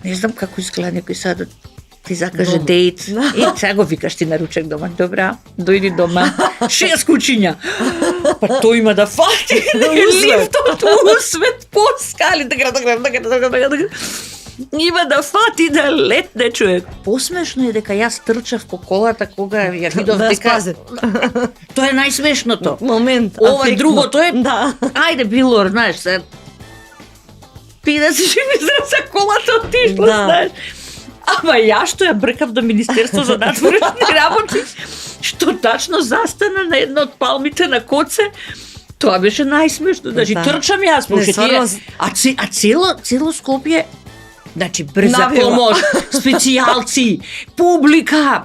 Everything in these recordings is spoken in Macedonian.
не знам како изгледа некој сега ти закаже дейт. Сега го викаш ти на ручек дома. Добра, дојди дома. 6 кучиња. Па тој има да фати лифтот усвет по скали. Има да фати да летне човек. Посмешно е дека јас трчав по колата кога ја видов дека тоа е најсмешното. Момент. Ова другото е да. Ајде билор, знаеш, се пида си за колата отишла, знаеш. Ама ја што ја бркав до Министерство за надворешни работи, што тачно застана на една од палмите на Коце, тоа беше најсмешно. Значи трчам јас, а цело Скопје, значи брза помош, специјалци, публика.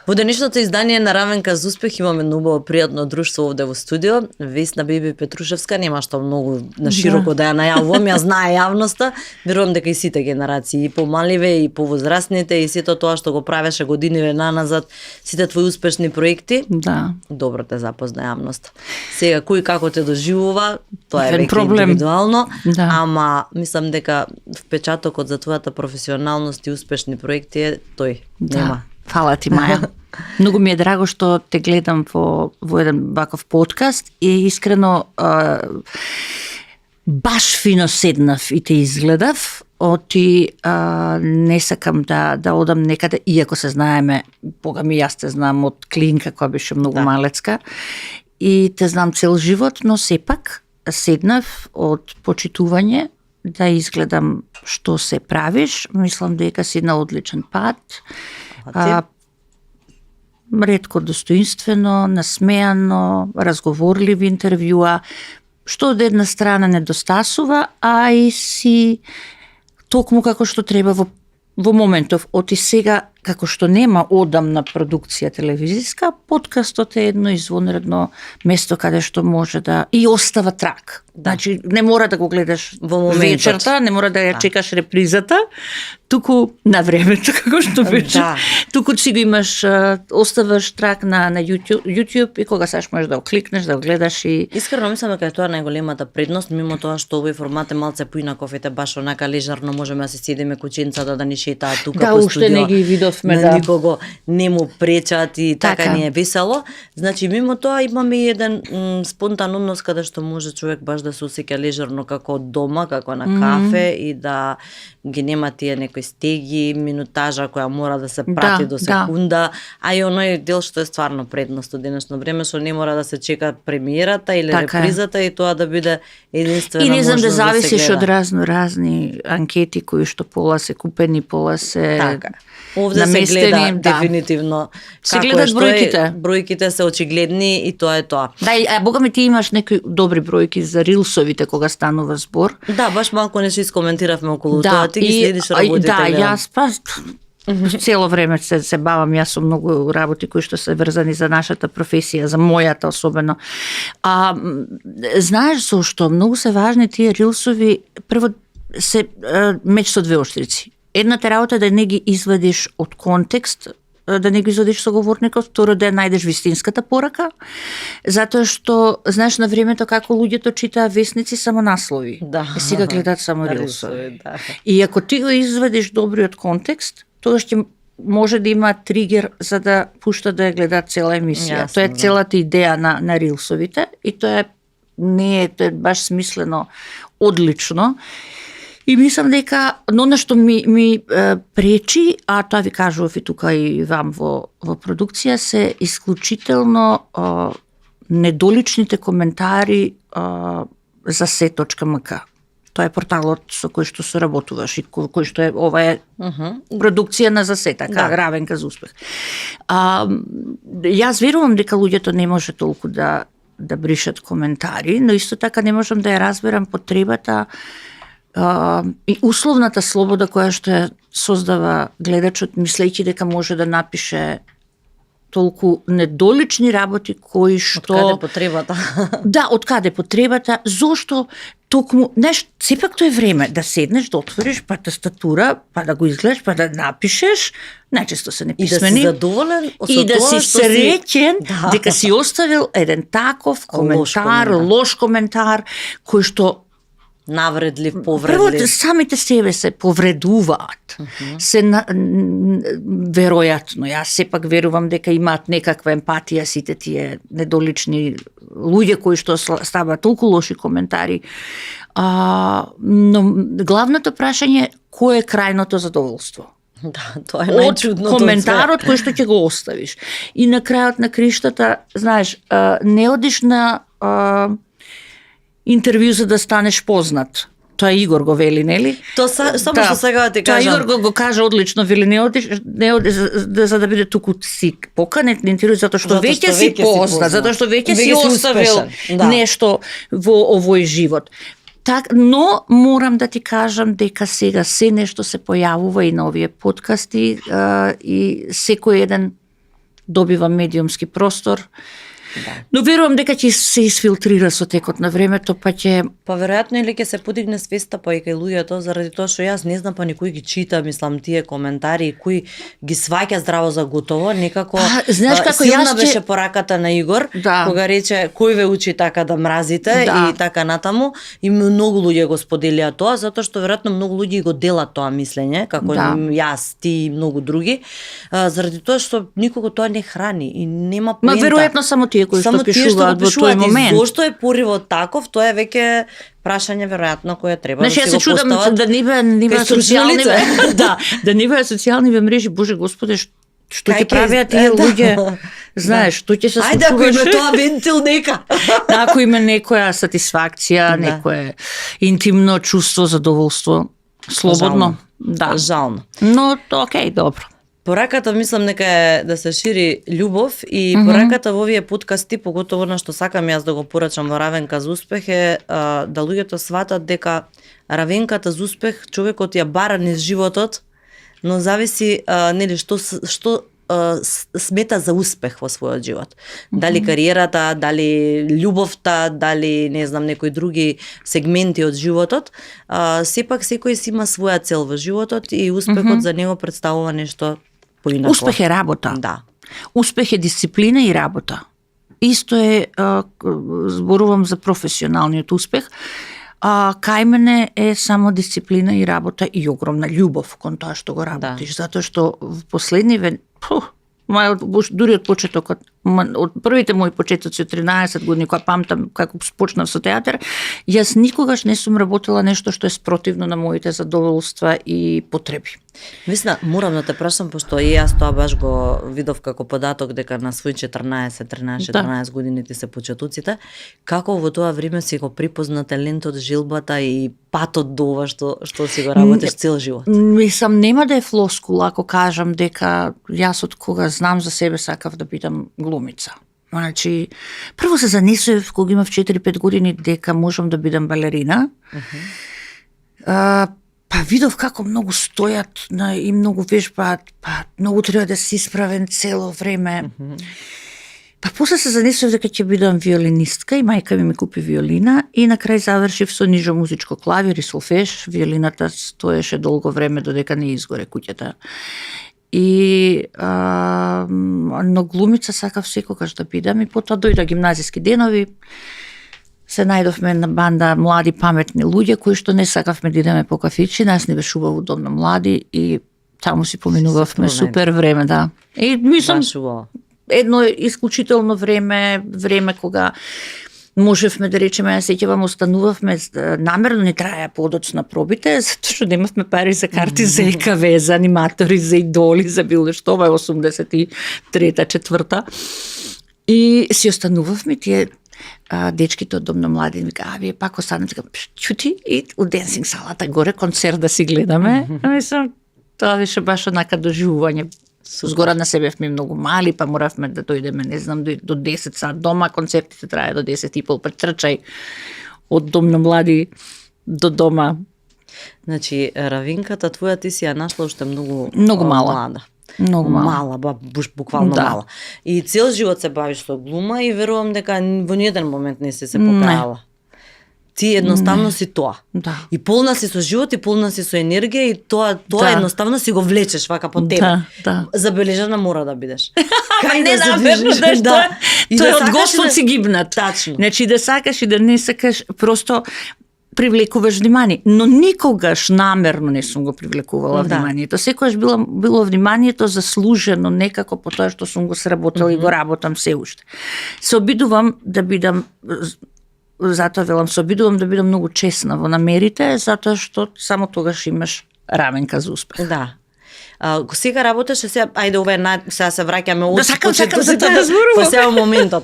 Во денешното издание на Равенка за успех имаме многу пријатно друштво овде во студио. Весна Биби Петрушевска, нема што многу на широко да ја најавувам, ја знае јавноста. Верувам дека и сите генерации, и помаливе, и повозрастните, и сето тоа што го правеше годиниве наназад, сите твои успешни проекти. Да. Добро те запозна јавноста. Сега кој како те доживува, тоа е веќе проблем. Индивидуално, Да. ама мислам дека впечатокот за твојата професионалност и успешни проекти е тој. Нема. Фала ти, Маја. Многу ми е драго што те гледам во еден ваков подкаст и искрено баш фино седнав и те изгледав. Оти не сакам да одам некаде, иако се знаеме, бога ми јас те знам од клинка која беше многу малецка и те знам цел живот, но сепак седнав од почитување да изгледам што се правиш. Мислам дека си на одличен пат. Ретко достоинствено, насмеано, разговорливи интервјуа, што од една страна недостасува, а и си токму како што треба во моментов. Оти сега, како што нема одамна продукција телевизиска, подкастот е едно извонредно место каде што може да и остава трак. Значи, не мора да го гледаш во моментот. Вечерта, не мора да ја чекаш репризата, туку на времето, како што беше. Туку си го имаш, оставаш трак на YouTube и кога саш можеш да го кликнеш, да го гледаш и... Искрено мислам дека е тоа најголемата предност, мимо тоа што овој формат е малце поинаков, ете баш онака лежарно можеме да се седиме кученцата да ни шетаат тука по студио. Уште не ги видовме, на никого не му пречат и така ни е весело. Значи мимо тоа имаме и еден спонтан однос каде што може човек баш да се осеќа лежерно како дома, како на кафе и да ги нема тие некои стеги, минутажа која мора да се прати до секунда, а и оној дел што е стварно предност од денешно време, што не мора да се чека премиерата или репризата и тоа да биде единствена можност да се гледа. И не знам да зависиш од разни анкети кои што пола се купени, пола се овде се гледа дефинитивно. Се гледат бројките. Бројките се очигледни и тоа е тоа. Да, бога ми ти имаш некои добри бројки за рилсовите кога станува збор. Да, баш малку нешто искоментиравме околу тоа. Ти ги следиш работите. Да, јас цело време се бавам, јас со многу работи кои што се врзани за нашата професија, за мојата особено. Знаеш зошто? Многу се важни тие рилсови, прво се меч со двеоштрици. Едната работа е да не ги извадиш од контекст, да не ги извадиш соговорникот, второ да најдеш вистинската порака, затоа што, знаеш, на времето како луѓето читаа весници само наслови, сега гледаат само рилсови. И ако ти го извадиш добриот контекст, тоа ќе може да има тригер за да пушта да ја гледаат цела емисија. Тоа е целата идеја на рилсовите и тоа е баш смислено, одлично. И мислам дека, но на што ми пречи, а тоа ви кажував и тука и вам во продукција, се исклучително недоличните коментари за се.мк. Тоа е порталот со кој што соработуваш и кој што е, ова е продукција на за се, така, Равенка за успех. Јас верувам дека луѓето не може толку да бришат коментари, но исто така не можам да ја разберам потребата и условната слобода која што ја создава гледачот, мислејќи дека може да напише толку недолични работи кои што... Од каде потребата? Да, од каде потребата, зошто токму, знаеш, сепак тоа е време да седнеш, да отвориш па тастатура, па да го изгледаш, па да напишеш, најчесто се неписмени. И да си задоволен и да си среќен дека си оставил еден таков коментар, лош коментар, кој што навредлив, повредлив. Прво, самите себе се повредуваат. Се веројатно, јас сепак верувам дека имаат некаква емпатија сите тие недолични луѓе кои што ставаат толку лоши коментари. Но главното прашање е кој е крајното задоволство? Да, тоа е најчудното. Од коментарот кој што ќе го оставиш. И на крајот на криштата, знаеш, не одиш на интервју за да станеш познат. Тоа Игор го вели, нели? Тоа само што сега ти кажам. Тоа Игор го кажа одлично, вели не одиш за да биде туку си поканет на интервју затоа што веќе си познат, затоа што веќе си оставил нешто во овој живот. Но морам да ти кажам дека сега се нешто се појавува и на овие подкасти и секој еден добива медиумски простор. Да. Но верувам дека ќе се изфилтрира со текот на времето, па ќе... Па веројатно или ќе се подигне свеста па и кај луѓето, заради тоа што јас не знам па никој ги чита, мислам, тие коментари, кој ги сваќа здраво за готово, некако... Знаеш како силна беше пораката на Игор, кога рече кој ве учи така да мразите и така натаму, и многу луѓе го споделија тоа, затоа што веројатно многу луѓе го делат тоа мислење, како јас, ти и многу други, заради тоа што никого тоа не храни и нема поента. Ма веројатно само тие кои што пишуваат во тој момент. Зошто е поривот таков, тоа е веќе прашање веројатно кое треба да се го постават. Значи, да не беа социјални да не беа социјални мрежи, Боже Господе, што ќе правеа тие луѓе? Знаеш, што ќе се случува? Ајде, ако има тоа вентил нека. Ако има некоја сатисфакција, некое интимно чувство, задоволство, слободно. Жално. Но окей, добро. Пораката мислам дека е да се шири љубов и пораката во овие подкасти, поготово на што сакам јас да го порачам во Равенка за успех е да луѓето сватат дека равенката за успех човекот ја бара низ животот, но зависи нели што смета за успех во својот живот. Дали кариерата, дали љубовта, дали не знам некои други сегменти од животот, сепак секој си има своја цел во животот и успехот за него представува нешто поинако. Успех е работа. Да. Успех е дисциплина и работа. Исто е, зборувам за професионалниот успех, кај мене е само дисциплина и работа и огромна љубов кон тоа што го работиш, затоа што в последни дури од почетокот, од првите мои почетоци од 13 години, кога памтам како почнав со театар, јас никогаш не сум работела нешто што е спротивно на моите задоволства и потреби. Висна, морам да те прашам, пошто и јас тоа баш го видов како податок дека на свој 14 години ти се почетоците, како во тоа време си го припозна талентот, жилбата и патот до ова што си го работиш цел живот? Мислам, нема да е флоскула ако кажам дека јас од кога знам за себе сакав да бидам глумица. Значи, прво се занесував кога имав 4-5 години дека можам да бидам балерина. Па видов како многу стојат и многу вежбаат, па многу треба да се исправен цело време. Па после се занесував дека ќе бидам виолинистка и мајка ми купи виолина и на крај завршив со нижо музичко клавир и солфеж. Виолината стоеше долго време додека не изгоре куќата. И но глумица сакав секогаш да бидам и потоа дојда гимназиски денови. Се најдовме на банда млади паметни луѓе кои што не сакавме да идеме по кафичи, нас не беше убаво дом на млади и таму си поминувавме супер време, да. И мислам едно исклучително време кога можевме да речеме, ја сеќавам, останувавме, намерно не траја подоцна пробите, затоа што немавме пари за карти за ЕКВ, за аниматори, за идоли, за било што, ова е 83-4. И си останувавме тие дечките од Дом на млади, вика, вие пак останете, чути, и у денсинг салата горе, концерт да си гледаме. Мислам, тоа беше баш онака доживување. Згора на себе сме многу мали, па моравме да дојдеме, не знам, до 10 сат дома, концертите трае до 10:30, претрчај од Дом на млади до дома. Значи, Равинката твоја ти си ја нашла уште многу мала. Млада. Многу мала. Буквално Да. мала. И цел живот се бавиш со глума и верувам дека во ниеден момент не си се покајала. Ти едноставно си тоа. Да. И полна си со живот, и полна си со енергија, и тоа едноставно си го влечеш вака по тебе. Да. Забележана мора да бидеш. Не намерно да тоа е од Господ си гибнат. Тачно. Значи да сакаш и да не сакаш, просто привлекуваш внимание. Но никогаш намерно не сум го привлекувала вниманието. Секогаш било вниманието заслужено некако по тоа што сум го сработала и го работам се уште. Се обидувам да бидам, затоа велам, се обидувам да бидам многу честна во намерите, затоа што само тогаш имаш раменка за успех. Да. Сега работеше, сега, ајде сега се враќаме од сакам за тоа да зборувам. Па сега моментот.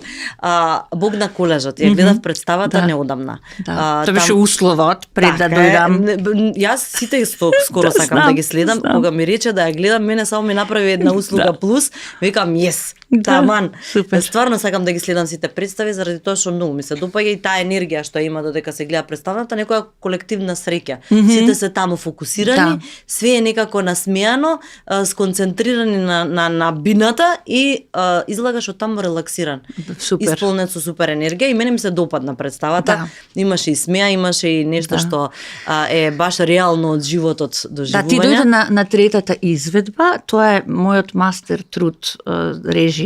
Бог на колежот. Ја гледав представата неодамна. Да. Тоа беше условот пред да дојдам. Јас сите скоро сакам да ги следам. Кога ми рече да ја гледам, мене само ми направи една услуга плюс. Викам yes. Таман. Стварно сакам да ги следам сите представи заради тоа што многу ми се допаѓа и таа енергија што има додека се гледа представата, некоја колективна среќа. Сите се таму фокусирани, све е некако насмеано, сконцентрирани на бината и излагаш од таму релаксиран. Супер. Исполнет со супер енергија и мене ми се допадна представата. Да. Имаше и смеа, имаше и нешто што е баш реално од животот до живување. Да, ти дојде на третата изведба, тоа е мојот мастер труд, режија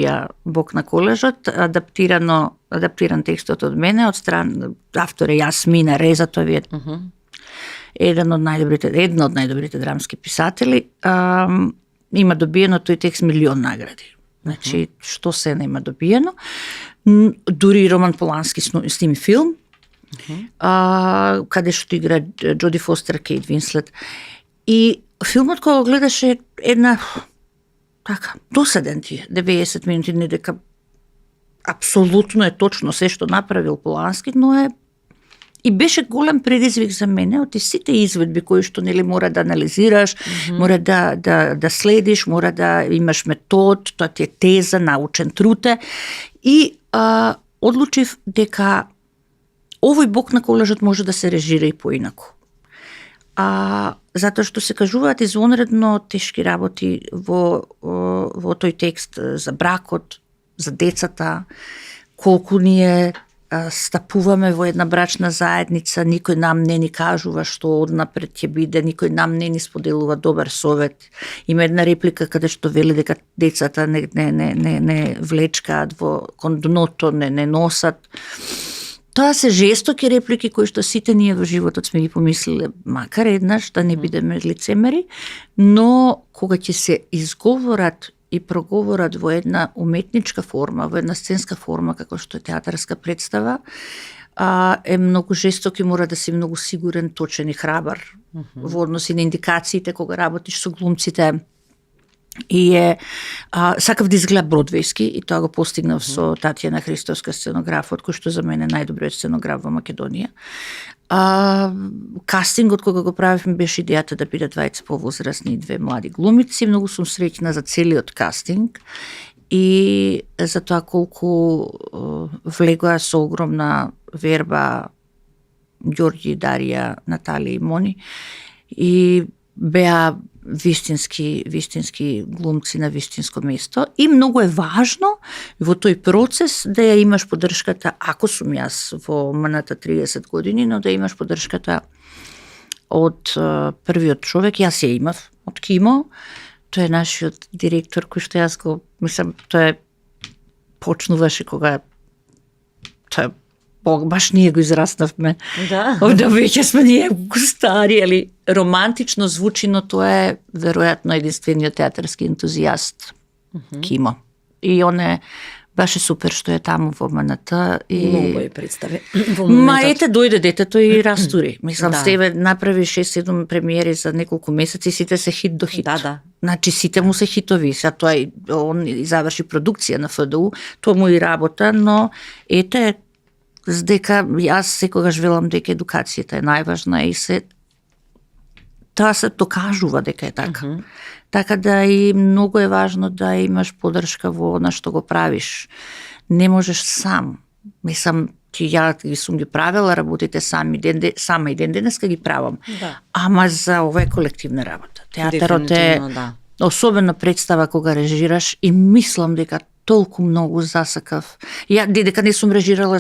Бог на колежот, адаптиран текстот од мене, од страна автор е Јасмина Резатови, една од најдобрите драмски писатели, има добиено тој текст милион награди. Значи, што се не има добиено. Дури Роман Полански сними филм, каде што игра Джоди Фостер, Кейт Винслет. И филмот кога го гледаше една досаден ти 90 минути, не дека апсолутно е точно се што направил Полански, но е и беше голем предизвик за мене од сите изведби кои што нели мора да анализираш, мора да следиш, мора да имаш метод, тоа ти е теза, научен труд е. И одлучив дека овој Бог на колежот може да се режира и поинаку. Затоа што се кажуваат извонредно тешки работи во тој текст за бракот, за децата, колку ние стапуваме во една брачна заедница, никој нам не ни кажува што однапред ќе биде, никој нам не ни споделува добар совет. Има една реплика каде што вели дека децата не влечкаат кон дното, не носат. Тоа се жестоки реплики кои што сите ние во животот сме ги помислиле, макар еднаш да не бидеме лицемери, но кога ќе се изговорат и проговорат во една уметничка форма, во една сценска форма, како што е театарска представа, е многу жесток и мора да си многу сигурен, точен и храбар во односи на индикациите кога работиш со глумците. И сакав да изгледа бродвејски и тоа го постигнав со Татјана Христоска, сценографот, кој што за мене е најдобриот сценограф во Македонија. Кастингот кога го правевме беше идејата да бидат двајца повозрасни и две млади глумици. Многу сум среќна за целиот кастинг и за тоа колку влегоа со огромна верба Ѓорѓи, Дарија, Наталија и Мони и беа вистински глумци на вистинско место и многу е важно во тој процес да ја имаш поддршката, ако сум јас во мината 30 години, но да имаш поддршката од првиот човек, јас ја имав од Кимо, тој е нашиот директор кој што јас го мислам, тој почнуваше кога тој баш ние го израснавме. Да. Овде веќе сме ние стари, али романтично звучи, но тоа е веројатно единствениот театарски ентузијаст Кимо. И он е баше супер што е таму во МНТ и многу е представи во моментот. Ма ете дојде детето и растури. Мислам себе направи 6-7 премиери за неколку месеци, сите се хит до хит. Да. Значи сите му се хитови. Сега тоа он заврши продукција на ФДУ, тоа му и работа, но ете дека јас секогаш велам дека едукацијата е најважна и тоа се докажува дека е така. Така да и многу е важно да имаш поддршка во она што го правиш. Не можеш сам. Мислам, ја ги сум ги правила работите сама и ден денеска ги правам. Да. Ама за ова е колективна работа. Театарот е особено представа кога режираш и мислам дека толку многу засакав. Ја додека не сум режирала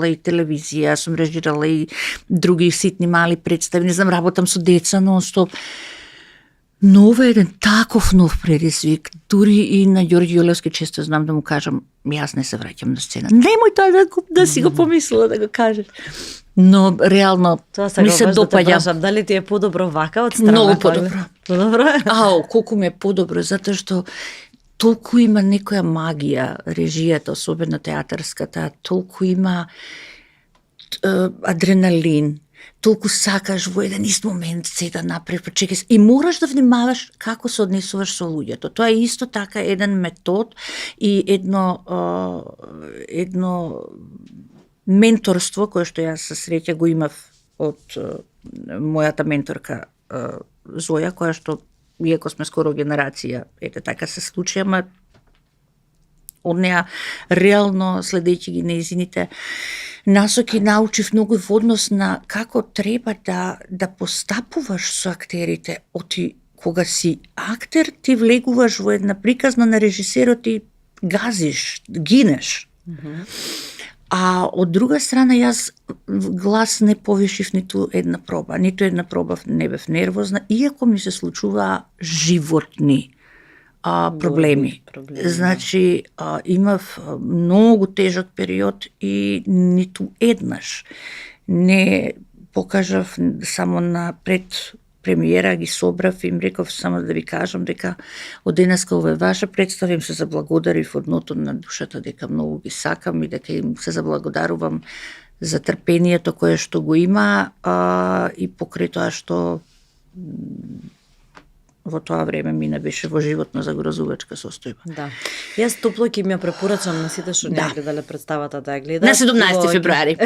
и телевизија, сум режирала и други ситни мали представи, не знам, работам со деца нон-стоп. Но ова е еден таков нов предизвик, дури и на Ѓорѓи Јолевски често знам да му кажам, јас не се враќам на сцена. Немој тоа да си го помислила да го кажеш. Но реално ми се допаѓа. Да дали ти е подобро вака од страна? Многу подобро. Подобро? Колку ми е подобро, затоа што толку има некоја магија, режијата, особено театарската, толку има адреналин, толку сакаш во еден ист момент се да направиш, чекай, и мораш да внимаваш како се однесуваш со луѓето. Тоа е исто така еден метод и едно менторство кое што јас со среќа го имав од мојата менторка Зоја, која што иако сме скоро генерација, ете така се случи, ама од неа реално следејќи ги нејзините насоки научив многу во однос на како треба да постапуваш со актерите. Кога си актер, ти влегуваш во една приказна на режисерот и газиш, гинеш. А од друга страна јас глас не повишив ниту една проба не бев нервозна, иако ми се случуваа животни проблеми. Значи, имав многу тежок период и ниту еднаш не покажав само на пред премиера, ги собрав и им реков само да ви кажам дека од денеска ова е ваша представа, им се заблагодарив од дното на душата дека многу ги сакам и дека им се заблагодарувам за трпението кое што го има и покрај тоа што во тоа време мина беше во животно загрозувачка состојба. Да. Јас топло ќе ми ја препорачам на сите што не ја гледале представата да ја гледат. На 17 февруари.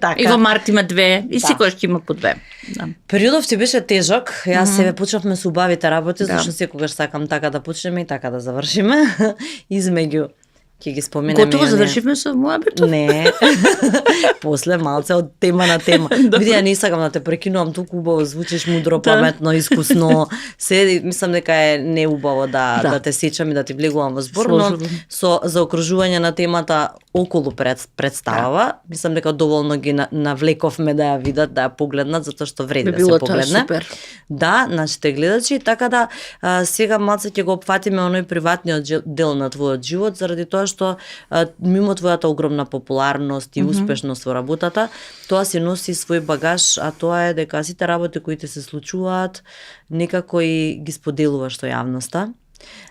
Така. И во март има 2, и секогаш ќе има по 2. Да. Периодов ти беше тежок. Јас себе почнавме со убавите работи, зашто секогаш сакам така да почнеме и така да завршиме. Измеѓу ќе ги споменеме. Готово завршивме со мојабето? Не. После малце од тема на тема. Види, ја не сакам да те прекинувам, толку убаво звучиш, мудро, паметно, искусно. Мислам дека е неубаво да те сечам и да ти влегувам во збор, но со заокружување на темата околу представава, мислам дека доволно ги навлековме да ја видат, да ја погледнат, затоа што вреди да се погледне. Супер. Да, нашите гледачи, така да сега малце ќе го опфатиме оној приватниот дел на твојот живот, заради тоа што мимо твојата огромна популарност и успешност во работата, тоа се носи свој багаж, а тоа е дека сите работи кои ти се случуваат некако и ги споделуваш со јавноста.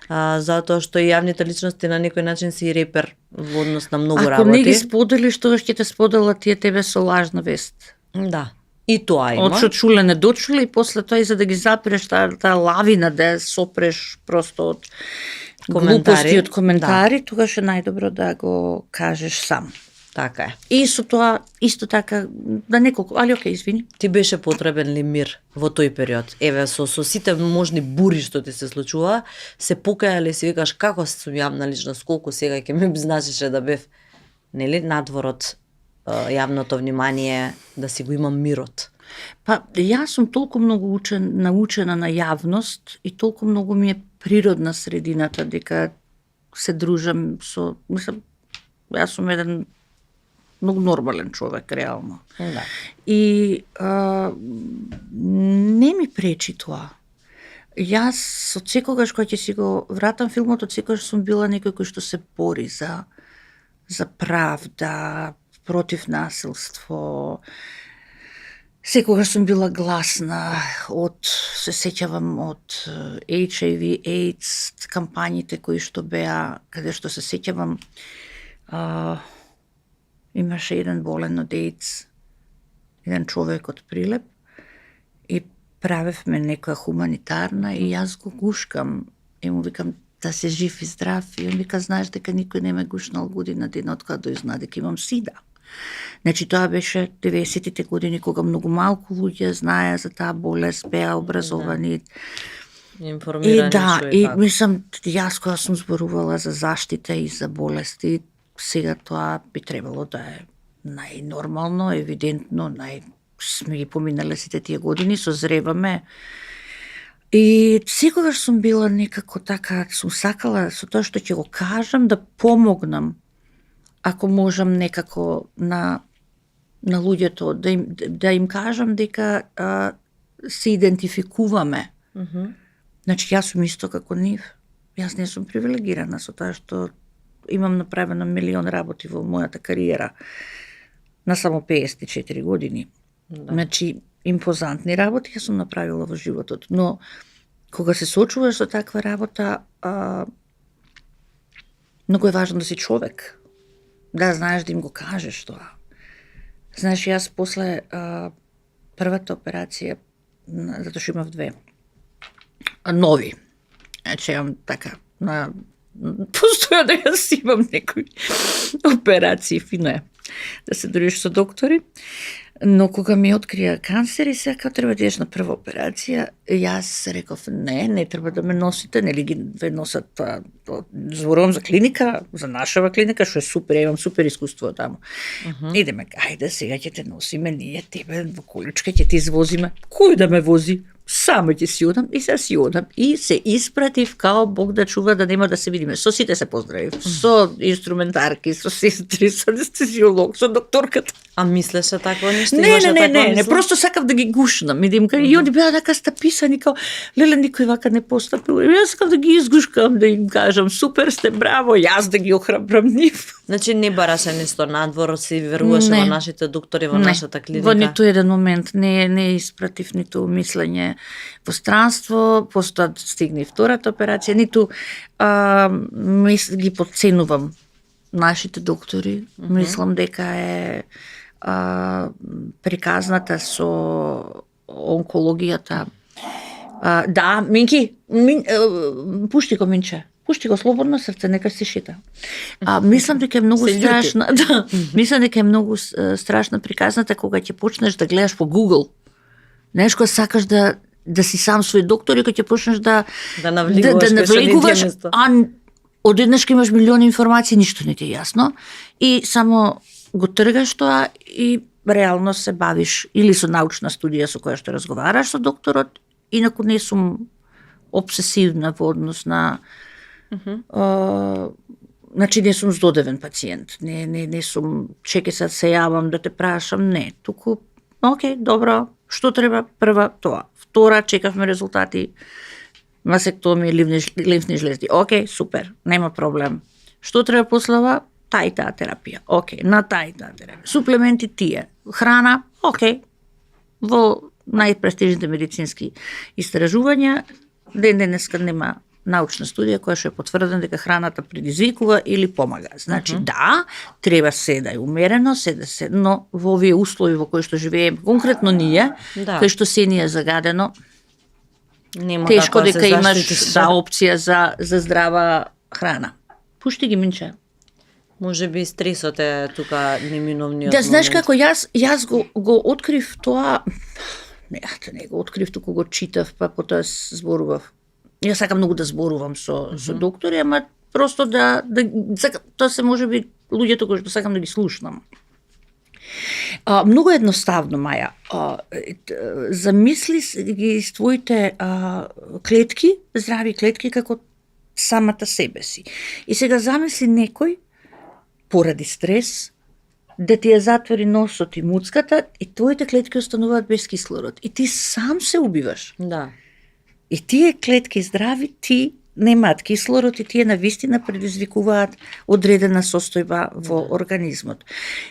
Затоа што и јавните личности на некој начин си репер во однос на многу работи. Ако не ги споделиш, тогаш ќе те споделат тие тебе со лажна вест. Да. И тоа има. Од чуле до чуле и после тоа и за да ги запиреш таа лавина, да ја сопреш просто од глупости, од коментари, тогаш е најдобро да го кажеш сам. Така е. И со тоа, исто така, да неколку, али окей, извини. Ти беше потребен ли мир во тој период? Еве, со сите можни бури што ти се случува, се покаја ли си викаш како сум јавна личност, колку сега ќе ми значеше да бев, нели, надворот јавното внимание, да си го имам мирот? Па, јас сум толку многу научена на јавност и толку многу ми е природна средината дека се дружам со, мислам, јас сум еден многу нормален човек, реално. Да. И не ми пречи тоа. Јас од секогаш кога ќе си го вратам филмот, од секогаш сум била некој кој што се бори за правда, против насилство. Секогаш сум била гласна се сеќавам од HIV, AIDS, кампањите кои што беа, каде што се сеќавам, имаше еден болен од AIDS, еден човек од Прилеп, и правевме некоја хуманитарна и јас го гушкам и му викам да се жив и здрав, и он вика, знаеш дека никој не ме гушнал година денот кога дојзна дека имам сида. Значи тоа беше 90-тите години кога многу малку луѓе знаеа за таа болест, беа образовани. Информирани. И мислам, јас кога сум зборувала за заштита и за болести, сега тоа би требало да е најнормално, евидентно, сме ги поминале сите тие години, созреваме. И секогаш сум била некако така, сум сакала со тоа што ќе го кажам да помогнам, ако можам некако на луѓето, да им кажам дека се идентификуваме. Значи, јас сум исто како нив. Јас не сум привилегирана со тоа што имам направено милион работи во мојата кариера на само 54 години. Да. Значи, импозантни работи ја сум направила во животот, но кога се соочуваш со таква работа, многу е важно да си човек, да знаеш да им го кажеш тоа. Знаеш, јас после првата операција, затоа што имав две нови, значи имам така, постоја да јас имам некои операции, фино е да се дружиш со доктори, но кога ми открија канцер и сега треба да идеш на прва операција, јас реков не треба да ме носите, нели ги ве носат, зборувам за клиника, за нашава клиника, што е супер, имам супер искуство таму. Идеме, ајде сега ќе те носиме ние, тебе во количка ќе те извозиме. Кој да ме вози? Само ќе си одам и се си одам и се испратив као Бог да чува да нема да се видиме. Со сите се поздравив, со инструментарки, со сестри, со анестезиолог, со докторката. А мислеше такво нешто? Не, просто сакав да ги гушнам и да им кажам, и они беа така стаписани као леле никој вака не постапил. И јас сакав да ги изгушкам, да им кажам супер сте, браво, јас да ги охрабрам нив. Значи не бараше нисто надвор, си веруваше во нашите доктори, во нашата клиника? Во ниту еден момент не испратив ниту мислење во странство, постоја стигне втората операција, ниту ги подценувам нашите доктори. Мислам дека е приказната со онкологијата. Да, Минки, пушти го, Минче. Пушти го слободно срце, нека се шита. Мислам дека е многу страшна, мислам дека е многу страшна приказната кога ќе почнеш да гледаш по Google. Знаеш, кога сакаш да си сам свој доктор и кога ќе почнеш да навлегуваш, одеднаш ке имаш милиони информации, ништо не ти е јасно и само го тргаш тоа и реално се бавиш или со научна студија со која што разговараш со докторот, инаку не сум обсесивна во однос на значи не сум здодевен пациент, не сум чеке се јавам да те прашам, не, туку окей, добро, што треба прва тоа, втора чекавме резултати масектомија, лимфни жлезди, окей, супер, нема проблем. Што треба после ова? Таа терапија, окей, на таа терапија. Суплементи тие, храна, окей, во најпрестижните медицински истражувања, денеска нема научна студија која што е потврдена дека храната предизвикува или помага. Значи, да, треба се да е умерено, но во овие услови во кои што живееме, конкретно ние, кои што се ни е загадено, тешко дека имаш опција за здрава храна. Пушти ги, Минче. Може би стресот е тука неминовниот. Да, знаеш како, јас го открив тоа, не го открив, туку го читав, па потоа зборував. Јас сакам многу да зборувам со доктори, ама просто тоа се може би луѓето кои што сакам да ги слушнам. Многу едноставно, Маја. Замисли ги твоите клетки, здрави клетки, како самата себе си. И сега замисли некој, поради стрес, да ти ја затвори носот и муцката и твоите клетки остануваат без кислород. И ти сам се убиваш. Да. И тие клетки здрави, ти немаат кислород и тие навистина предизвикуваат одредена состојба во организмот.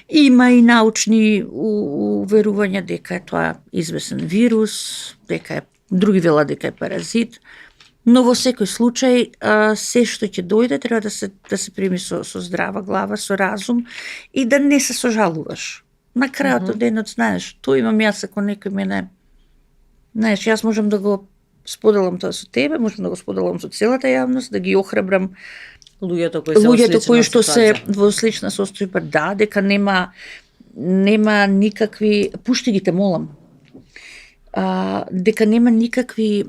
Има и научни уверувања дека е тоа известен вирус, дека е други велат дека е паразит, но во секој случај се што ќе дојде треба да се прими со здрава глава, со разум и да не се сожалуваш. На крајот од денот, знаеш, тоа имам јас ако некој мене, знаеш, јас можам да го споделам тоа со тебе, можам да го споделам со целата јавност, да ги охрабрам луѓето кои што се во слична состојба, да, дека нема никакви, пушти ги те молам, дека нема никакви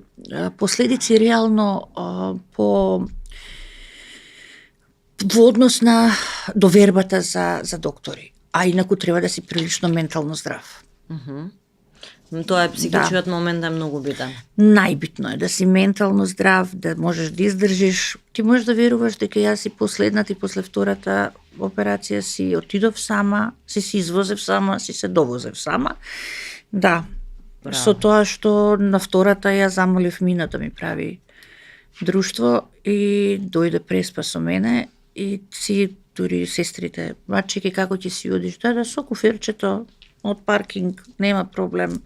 последици реално во однос на довербата за доктори. А инаку треба да си прилично ментално здрав. Тоа е психичкиот момент е многу битен. Најбитно е да си ментално здрав, да можеш да издржиш. Ти можеш да веруваш дека јас и последната и после втората операција си отидов сама, си извозев сама, си се довозев сама. Да. Браво. Со тоа што на втората ја замолив Мина да ми прави друштво и дојде преспа со мене и си дури сестрите, мачеки како ќе си одиш, да со куферчето од паркинг, нема проблем.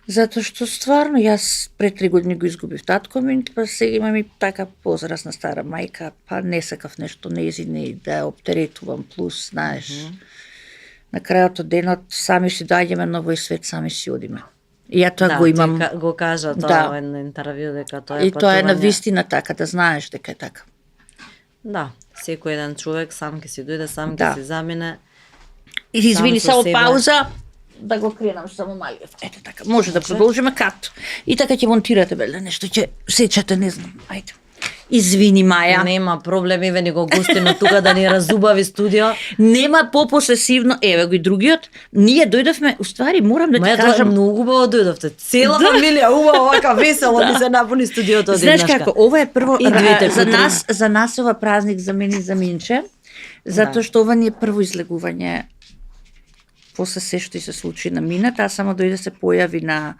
Затоа што стварно јас пред 3 години го изгубив татко ми, па сега имам и така возрастна стара мајка, па не сакав нешто нејзине да ја оптеретувам, плюс, знаеш, на крајот од денот сами си доаѓаме на овој свет, сами си одиме. И ја тоа го имам. Да, го кажа тоа во едно интервју дека тоа е и тоа е на патување. вистина така, да знаеш дека е така. Да, секој еден човек сам ќе си дојде, сам Да. ќе си замине. И извини, Сам со само себе. пауза, да го кренам само малиот. Ете така, може да продолжиме кат. И така ќе монтирате беле нешто, ќе сечате, не знам. Ајде. Извини, Маја. Нема проблем, еве ни го гостино тука да ни разубави студио. Нема попосесивно, еве го и другиот. Ние дојдовме, уствари морам да ти Маја, тоа е кажам, многу убаво дојдовте. Цела фамилија убаво вака весело ни се напуни студиото знаеш одеднашка. како, ова е прво И двете за потребни. за нас ова празник за мене и за Минче, затоа што ова ни е прво излегување после се што и се случи на Мина, таа само дојде се појави на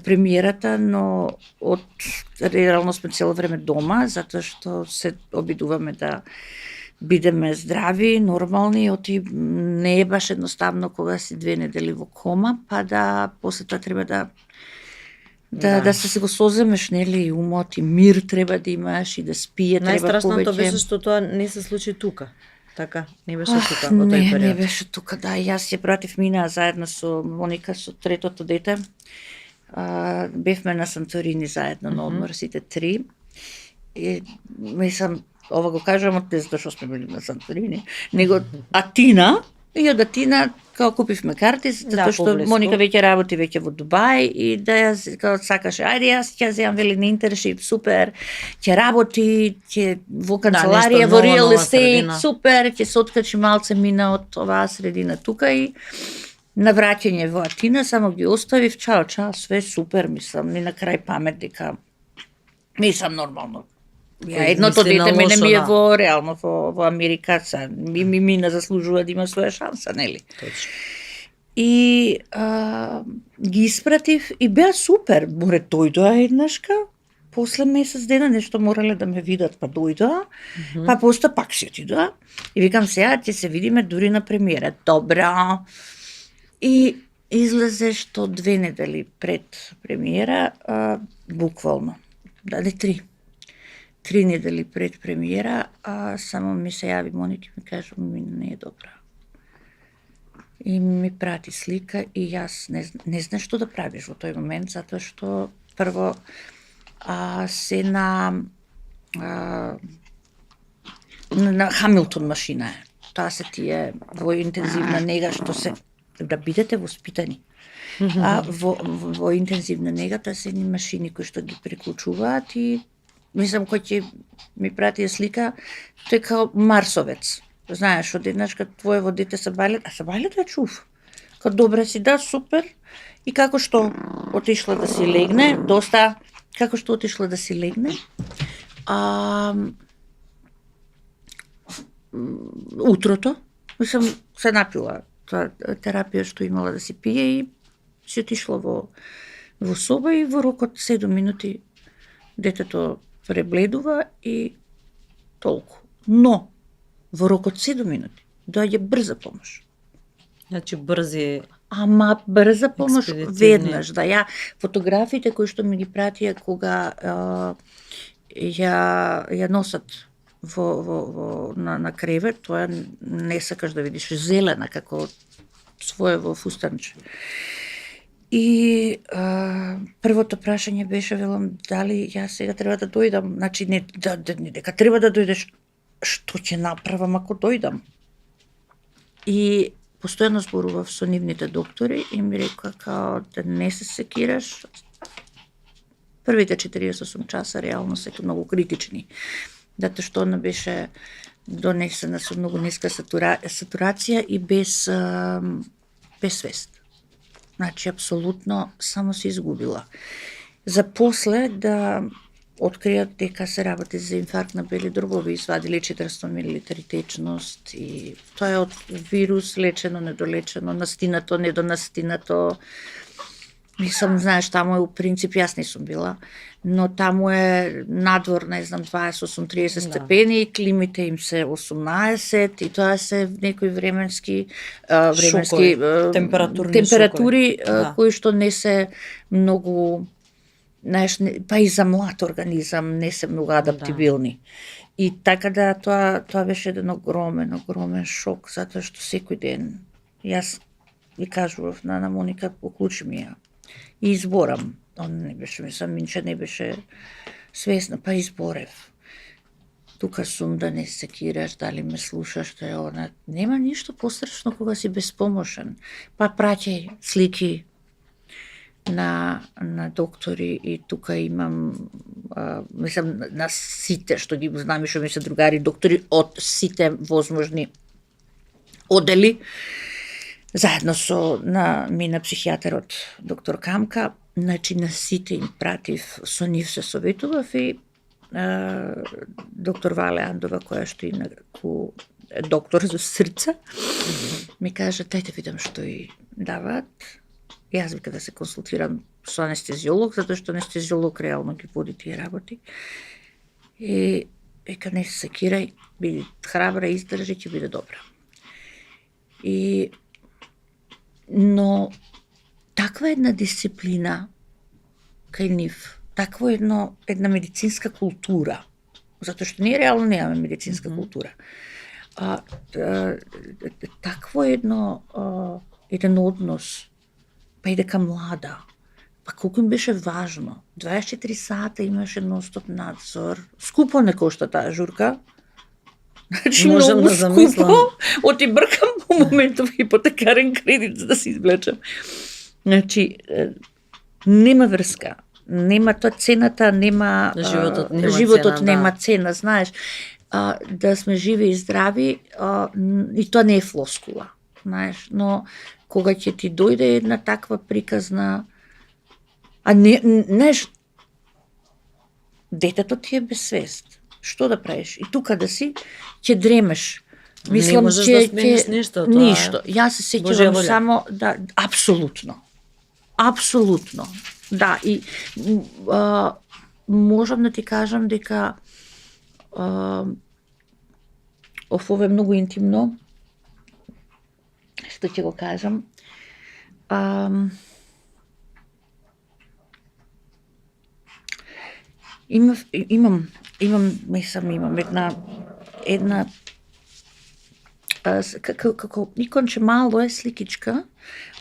премиерата, но од реално сме цело време дома, затоа што се обидуваме да бидеме здрави, нормални, оти не е баш едноставно кога си 2 недели во кома, па да после тоа треба да се го соземеш, нели, и умот и мир треба да имаш и да спие треба повеќе. Најстрашното беше што тоа не се случи тука. Така, не беше тука во тој Не, период. не беше тука, да. Јас ја пратив Мина заедно со Моника, со третото дете. Бевме на Санторини заедно на одмор, сите 3. И мислам, ова го кажувам од затоа што сме били на Санторини, него Атина, и од Атина као купивме карти, затоа што поблиску. Моника веќе работи веќе во Дубај и да ја као сакаше, ајде јас ќе земам вели на интершип, супер, ќе работи, ќе во канцеларија, нешто во ново, real нова estate, средина. супер, ќе се откачи малце Мина од оваа средина тука и на враќање во Атина, само ги оставив, чао, све супер, мислам, ни на крај памет дека мислам нормално. Ја едното мисли на дете мене лошо, ми е да. во реално во Америка, са ми Мина заслужува да има своја шанса, нели? Точно. И ги испратив и беа супер, море дојдоа еднашка, после месец дена нешто морале да ме видат, па дојдоа, па после пак си отидоа и викам сега ќе се видиме дури на премиера. Добро. И излезе што 2 недели пред премиера, буквално, даде 3 недели пред премиера, само ми се јави Моника и ми кажа, ми не е добра. И ми прати слика и јас не знаеш што да правиш во тој момент, затоа што прво се на Хамилтон машина е. Тоа се тие во интензивна нега што се да бидете воспитани. Во интензивна нега тоа се едни машини кои што ги приклучуваат и мислам кој ќе ми прати слика, тој као марсовец. Знаеш, одеднашка твоево дете се бајле, а се бајле да чув. Као добре си, да, супер. И како што отишла да си легне, како што отишла да си легне, утрото, мислам, се напила тоа терапија што имала да си пие и си отишла во соба и во рок од 7 минути детето пребледува и толку. Но, во рок од 7 минути доаѓа брза помош. Значи брзи. Ама брза помош Експедитивни. веднаш, да ја фотографите кои што ми ги пратија кога ја носат на кревет, тоа не сакаш да видиш, зелена како своево фустанче. И првото прашање беше, велам, дали јас сега треба да дојдам, значи не дека треба да дојдеш, што ќе направам ако дојдам? И постојано зборував со нивните доктори и ми рекоа као да не се секираш. Првите 48 часа реално се многу критични, затоа што она беше донесена со многу ниска сатурација и без свест. Значи, апсолутно само се изгубила. За после да откријат дека се работи за инфаркт на бели дробови, извадиле 400 мл течност и тоа е од вирус, лечено, недолечено, настинато, недонастинато. Мислам, знаеш, таму е у принцип, јас не сум била, но таму е надвор, не знам, 28-30 степени, климите им се 18 и тоа се некои временски температури кои што не се многу, знаеш, па и за млад организам не се многу адаптибилни. И така да тоа беше еден огромен шок, затоа што секој ден јас ви кажував на Моника, уклучи ми ја и изборам. Он не беше, мислам, Минче не беше свесна, па изборев. Тука сум, да не се кираш, дали ме слушаш, тоа е она. Нема ништо пострашно кога си безпомошен. Па праќај слики на доктори и тука имам, мислам, на сите што ги знам и што ми се другари доктори од сите возможни одели, заедно со на психијатерот доктор Камка, значи на сите им пратив, со нив се советував и доктор Вале Андова, која што инаку е доктор за срце, ми кажа, тајте видам што и дават. Јас вика да се консултирам со анестезиолог, затоа што анестезиолог реално ги води тие работи. И вика, не се секирај, биди храбра, издржи, ќе биде добра. Но таква една дисциплина кај нив, таква една медицинска култура, затоа што ние реално немаме медицинска култура. Такво еден однос, па и дека млада, па колку им беше важно. 24 сата имаше нон-стоп надзор. Скупо не кошта таа журка. Значи, можам многу да замислам. скупо. Оти бркам по моментов ипотекарен кредит за да се извлечам. Значи, нема врска. Нема тоа цената, нема животот нема цена, знаеш. Да сме живи и здрави, и тоа не е флоскула, знаеш, но кога ќе ти дојде една таква приказна, знаеш, детето ти е без свест. Што да правиш? И тука да си, ќе дремеш. Мислам, не можеш да смениш ништо. Ништо. Јас се сеќавам само да, апсолутно. Да, и можам да ти кажам дека ово е многу интимно, што ќе го кажам. Имам една како иконче мало е сликичка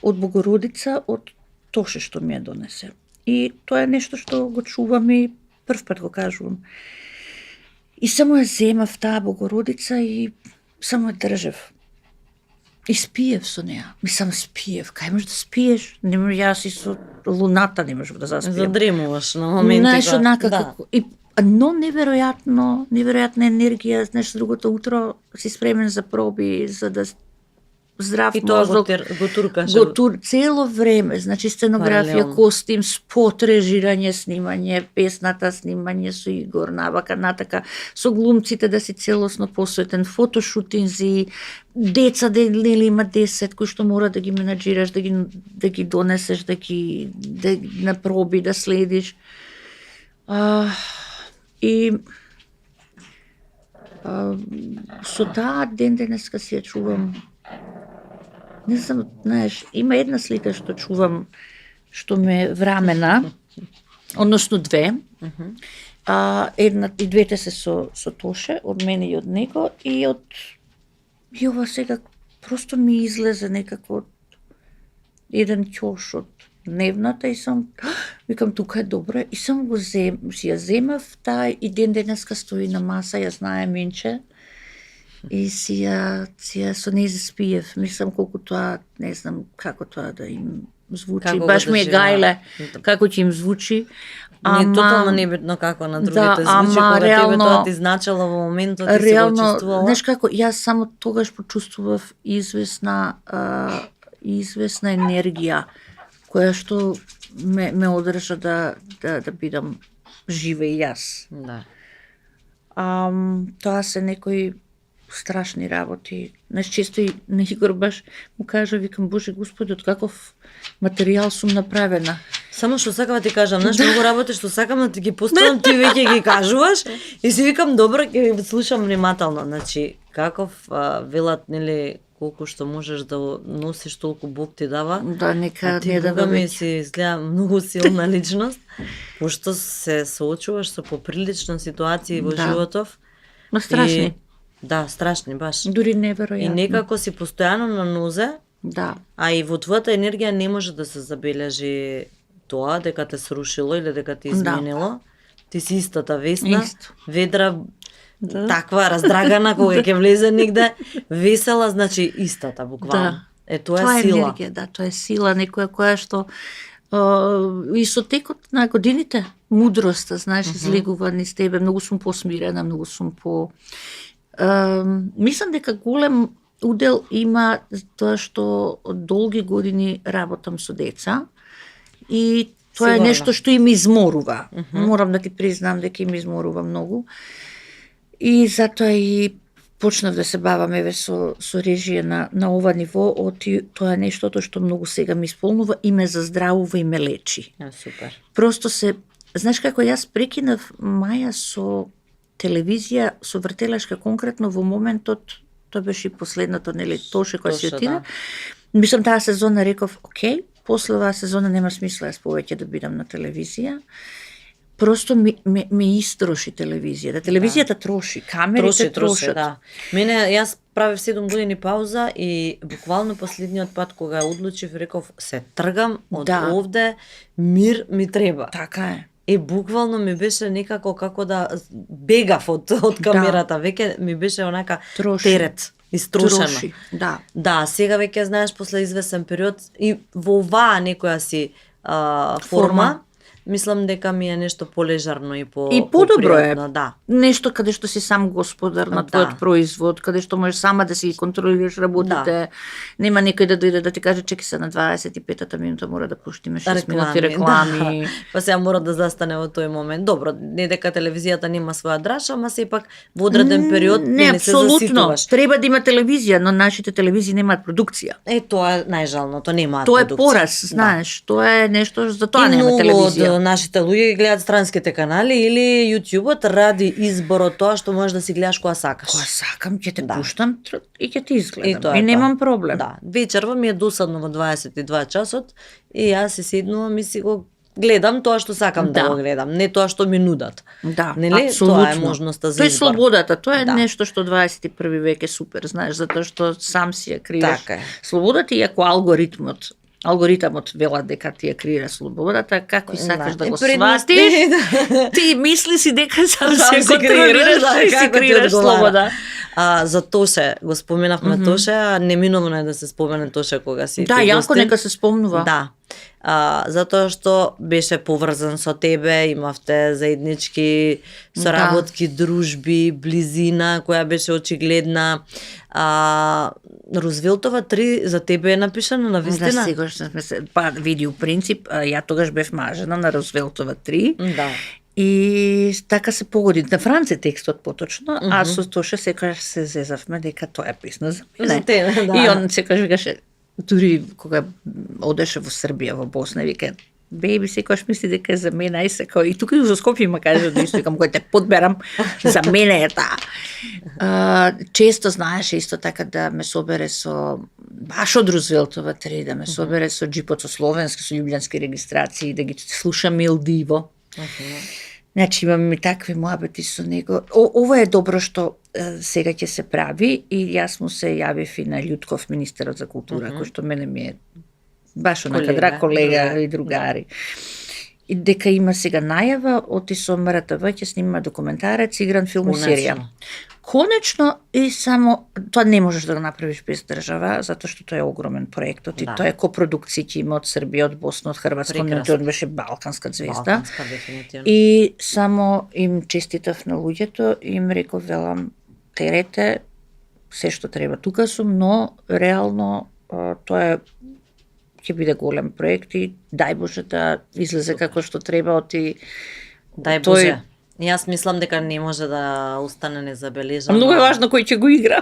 од Богородица од Тоше што ми ја донесе. И тоа е нешто што го чувам и прв пат го кажувам. И само ја земав таа Богородица и само ја држев. И спиев со неа. Мислам, спиев. Кај можеш да спиеш? Јас и со луната не можев да заспием. Задремуваш на моменти. Знаеш, онака како... Но неверојатна енергија, знаеш, другото утро си спремен за проби, за да здрав мозок. И тоа го туркаш. Цело време, значи сценографија, костим, спот, режирање, снимање, песната, снимање со Игор Навака, натака, со глумците да си целосно посветен, фотошутинзи, деца нели има 10 кои што мора да ги менаџираш, да ги донесеш, да на проби, да следиш. И со таа денеска си ја чувам. Не знам, знаеш, има една слика што чувам, што ме врамена, односно две. Една и двете се со Тоше, од мене и од него, и ова сега просто ми излезе некако еден ќош од дневната и викам, тука е добро, и само си ја земав, таа и денеска стои на маса, ја знае Минче, и си ја со нејзе спиев. Мислам колку тоа, не знам како тоа да им звучи, како баш ми е гајле како ќе им звучи. Не тотално небитно како на другите звучи, кога тебе тоа ти значело во моментот, ти се го чувствувала. Знаеш како, јас само тогаш почувствував известна енергија која што ме одржа да бидам жива и јас. Да. Тоа се некои страшни работи. Знаеш, често и на Игор баш му кажа, викам, Боже Господи, од каков материјал сум направена. Само што сакам да ти кажам, знаеш, многу работи што сакам да ти ги поставам, ти веќе ги кажуваш и си викам, добро, ќе ги слушам внимателно. Значи, каков велат, нели, колку што можеш да носиш, толку Бог ти дава. Да, нека ти не да ми си изгледа многу силна личност, пошто се соочуваш со поприлични ситуации во животов. Ма страшни. Да, страшни баш. Дури неверојатно. И некако си постојано на нозе, да. А и во твојата енергија не може да се забележи тоа дека те срушило или дека те изменило. Да. Ти си истата Весна, ведра, таква раздрагана кога ќе влезе негде, весела, значи истата буквално. Да. Тоа е сила. Енергија, да, тоа е сила, некоја која што и со текот на годините мудроста, знаеш, излегува низ тебе, многу сум посмирена, многу сум мислам дека голем удел има тоа што долги години работам со деца и тоа е нешто што им изморува. Морам да ти признам дека им изморува многу. И затоа и почнав да се бавам еве со режија на ова ниво, тоа е нештото што многу сега ми исполнува и ме заздравува и ме лечи. Супер. Просто знаеш како јас прекинав Маја со телевизија, со вртелешка конкретно во моментот, тоа беше и последното, нели, Тоше која си отиде. Да. Мислам, таа сезона реков, окей, после оваа сезона нема смисла јас повеќе да бидам на телевизија. Просто ме истроши телевизија. Телевизијата троши, камерите трошат. Да. Мене, јас правев 7 години пауза и буквално последниот пат кога одлучив, реков, се тргам од овде, мир ми треба. Така е. Буквално ми беше некако како да бегав од камерата, веќе ми беше онака терет, истрошено. Троши, да. Да, сега веќе знаеш после извесен период и во оваа некоја си форма, мислам дека ми е нешто полежарно и подобро е. Да. Нешто каде што си сам господар на твојот производ, каде што можеш сама да си контролираш работите. Нема некој да дојде да ти каже чеки се на 25-та минута мора да пуштиме 6 минути реклами. Да. Па сега мора да застане во тој момент. Добро, не дека телевизијата нема своја драж, ама сепак во одреден период не се заситуваш. Треба да има телевизија, но нашите телевизии немаат продукција. Тоа е најжалното, немаат продукција. Тоа е пораз, знаеш, тоа е нешто за тоа нема телевизија. Нашите луѓе ги гледаат странските канали или YouTube-от ради изборот тоа што можеш да си гледаш кога сакаш. Кога сакам ќе те пуштам и ќе ти изгледам. И немам проблем. Да, вечерва ми е досадно во 22 часот и јас се седнувам и си го гледам тоа што сакам да го гледам, не тоа што ми нудат. Да, нели? Тоа е можноста за избор. Тоа е слободата, тоа е нешто што 21 век е супер, знаеш, затоа што сам си ја креираш. Така е. Слободата, иако алгоритмот вела дека ти ја креира слободата, како и сакаш да го сватиш, ти мисли си дека сам се контролираш и си креираш слобода. За Тоше, го споменавме Тоше, неминовно е да се спомене Тоше кога си да, јако нека се спомнува. Да. Затоа што беше поврзан со тебе, имавте заеднички соработки, дружби, близина која беше очигледна. Рузвелтова 3 за тебе е напишано на вистина? Да, сигурно сме се. Па, види, у принцип, ја тогаш бев мажена на Рузвелтова 3. Да. И така се погоди. На Франци текстот поточно, а со Тоше секогаш се зезавме дека тоа е писано за мене. За тебе, да. И он секогаш викаше, дури кога одеше во Србија, во Босна, вика, беби, секогаш мисли дека е за мене, ај се и тука и во Скопје ма каже да исто, викам, кој те подберам, за мене е таа. Често знаеше исто така да ме собере со, баш од Рузвелтова 3, да ме собере со джипот со словенски, со љубљански регистрации, да ги слушам Милдиво. Значи имам и такви муабети со него. Ова е добро што сега ќе се прави и јас му се јавив и на Љутков, министерот за култура, кој што мене ми е баш онака драг колега и другари. И дека има сега најава, оти со МРТВ ќе снима документарец, игран филм и серија. Конечно, и само тоа не можеш да го направиш без држава, затоа што тоа е огромен проект. И тоа е копродукција ќе има од Србија, од Босна, од Хрватска, тоа беше балканска звезда. И само им честитав на луѓето, им реков, велам, терете, се што треба тука сум, но реално тоа е ќе биде голем проект и дај Боже да излезе како што треба од и Дај Боже. Јас мислам дека не може да остане незабележано. Многу е важно кој ќе го игра.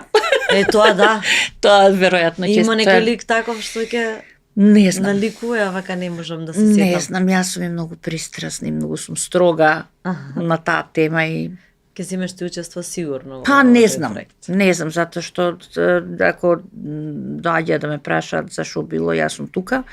Тоа да. Тоа веројатно ќе Има некој лик таков што ќе не знам. наликува, вака не можам да се сетам. Не знам, јас сум и многу пристрасна и многу сум строга на таа тема и Ќе земеш ти учество сигурно. па не знам, затоа што ако доаѓа да ме прашаат зашо било, јас сум тука,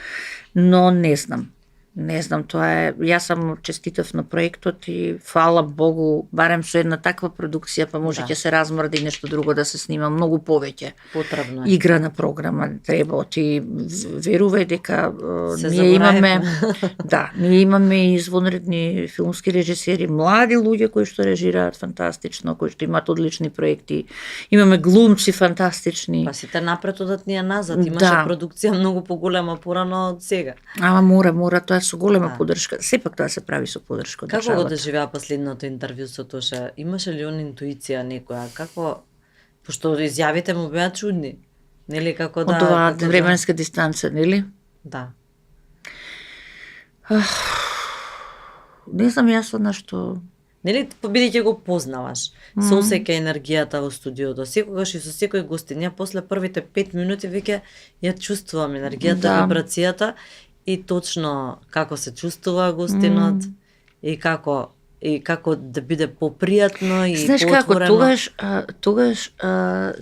но не знам. Не знам, тоа е, јас сам честитав на проектот и фала Богу, барем со една таква продукција, па може ќе се размрди нешто друго да се снима многу повеќе. Потребно е. Играна програма треба и верувај дека Се ние имаме заборавме. ние имаме извонредни филмски режисери, млади луѓе кои што режираат фантастично, кои што имаат одлични проекти. Имаме глумци фантастични. Па сите напред одат ние назад, имаше Да. продукција многу поголема порано од сега. Ама мора, тоа е со голема поддршка. Сепак тоа се прави со поддршка од Како го државата. доживеа последното интервју со Тоше? Имаше ли он интуиција некоја? Како, пошто изјавите му беа чудни. Нели како да... Од оваа како временска дистанца, нели? Да. Не знам јас од нашто... Нели, бидејќи го познаваш, се осеќа енергијата во студиото, секогаш и со секој гостин, ја после првите 5 минути веќе ја чувствувам енергијата, Да. вибрацијата и точно како се чувствува гостинот и како да биде попријатно и Знаеш како, поотворено. тогаш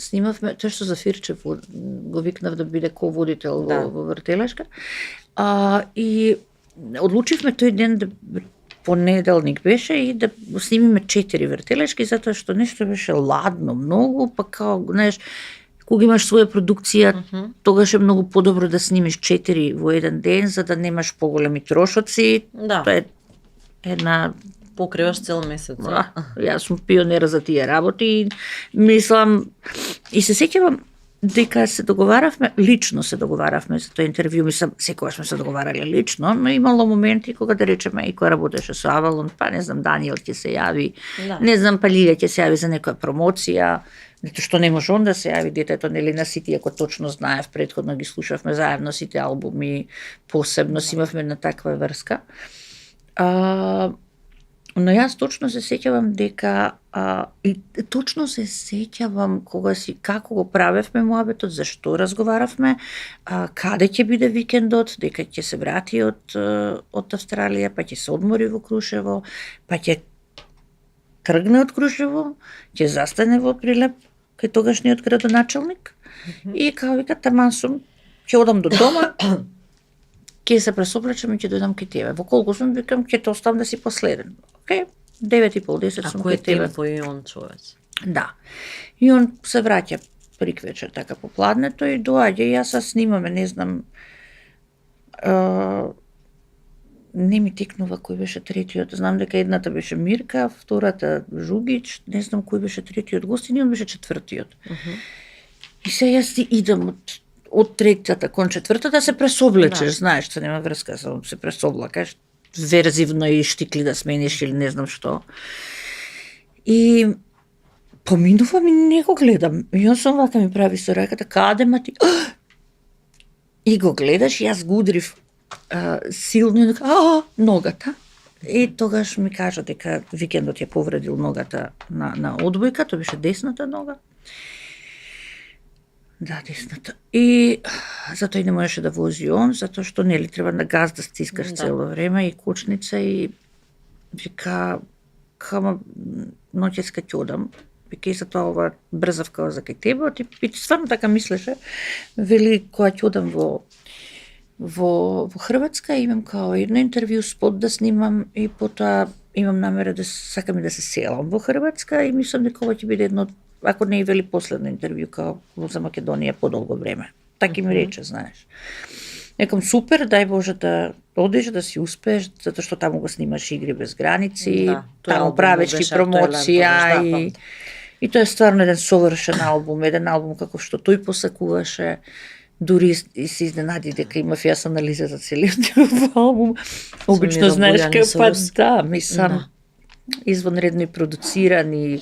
снимавме, тоа што Зафирчев го викнав да биде ко-водител Да. во Вртелешка. И одлучивме тој ден да понеделник беше и да снимиме 4 вртелешки затоа што нешто беше ладно многу, па као, знаеш, кога имаш своја продукција, тогаш е многу подобро да снимиш 4 во еден ден за да немаш поголеми трошоци. Да. Тоа е една Покриваш цел месец. јас сум пионер за тие работи и мислам и се сеќавам дека се договаравме, лично се договаравме за тој интервју, мислам, секогаш сме се договарале лично, но имало моменти кога да речеме и кој работеше со Авалон, па не знам, Даниел ќе се јави, Да. не знам, па Лилија ќе се јави за некоја промоција, што не може он да се јави, детето нели на сите, ако точно знаев, претходно ги слушавме заедно сите албуми, посебно си имавме на таква врска. Но јас точно се сеќавам дека и точно се сеќавам како го правевме муабетот, зашто разговаравме, каде ќе биде викендот, дека ќе се врати од Австралија, па ќе се одмори во Крушево, па ќе тргне од Крушево, ќе застане во Прилеп кај тогашниот градоначалник и као вика таман сум, ќе одам до дома, ќе се пресоблечам и ќе дојдам кај тебе. Во колку сум, викам, ќе те оставам да си последен. Океј, 9:30 сум Ако е кај тебе. темпо и он човеч. Да. И он се враќа приквечер, така попладнето и доаѓа и јас снимаме, не знам, не ми текнува кој беше третиот. Знам дека едната беше Мирка, втората Жугич, не знам кој беше третиот гостин и он беше четвртиот. И се јас ти идам од третата кон четвртата се пресоблечеш, знаеш, што нема врска, само се пресоблакаш, верзивно и штикли да смениш или не знам што. И поминувам и не го гледам. И он сам вака ми прави со раката, каде ма ти? И го гледаш, јас го удрив силно и дека, ногата. И тогаш ми кажа дека викендот ја повредил ногата на одбојка, тоа беше десната нога. Да, десната. И затоа и не можеше да вози он, затоа што нели треба на газ да стискаш цело време и кочница и вика кама ноќеска ќе одам. Вика и затоа ова брзавка за кај тебе, и стварно така мислеше. Вели кога ќе одам во Хрватска имам као едно интервју спот да снимам и потоа имам намера да сакам и да се селам во Хрватска и мислам дека ова ќе биде едно, ако не и вели последно интервју као за Македонија подолго време. Така ми рече, знаеш. Некам супер, дај Боже да одиш, да си успееш, затоа што таму го снимаш Игри без граници, таму правиш и промоција и тоа е стварно еден совршен албум, еден албум каков што тој посакуваше. Дури и се изненади дека имав јас анализа за целиот албум. Обично знаеш кај мислам извонредно и продуциран и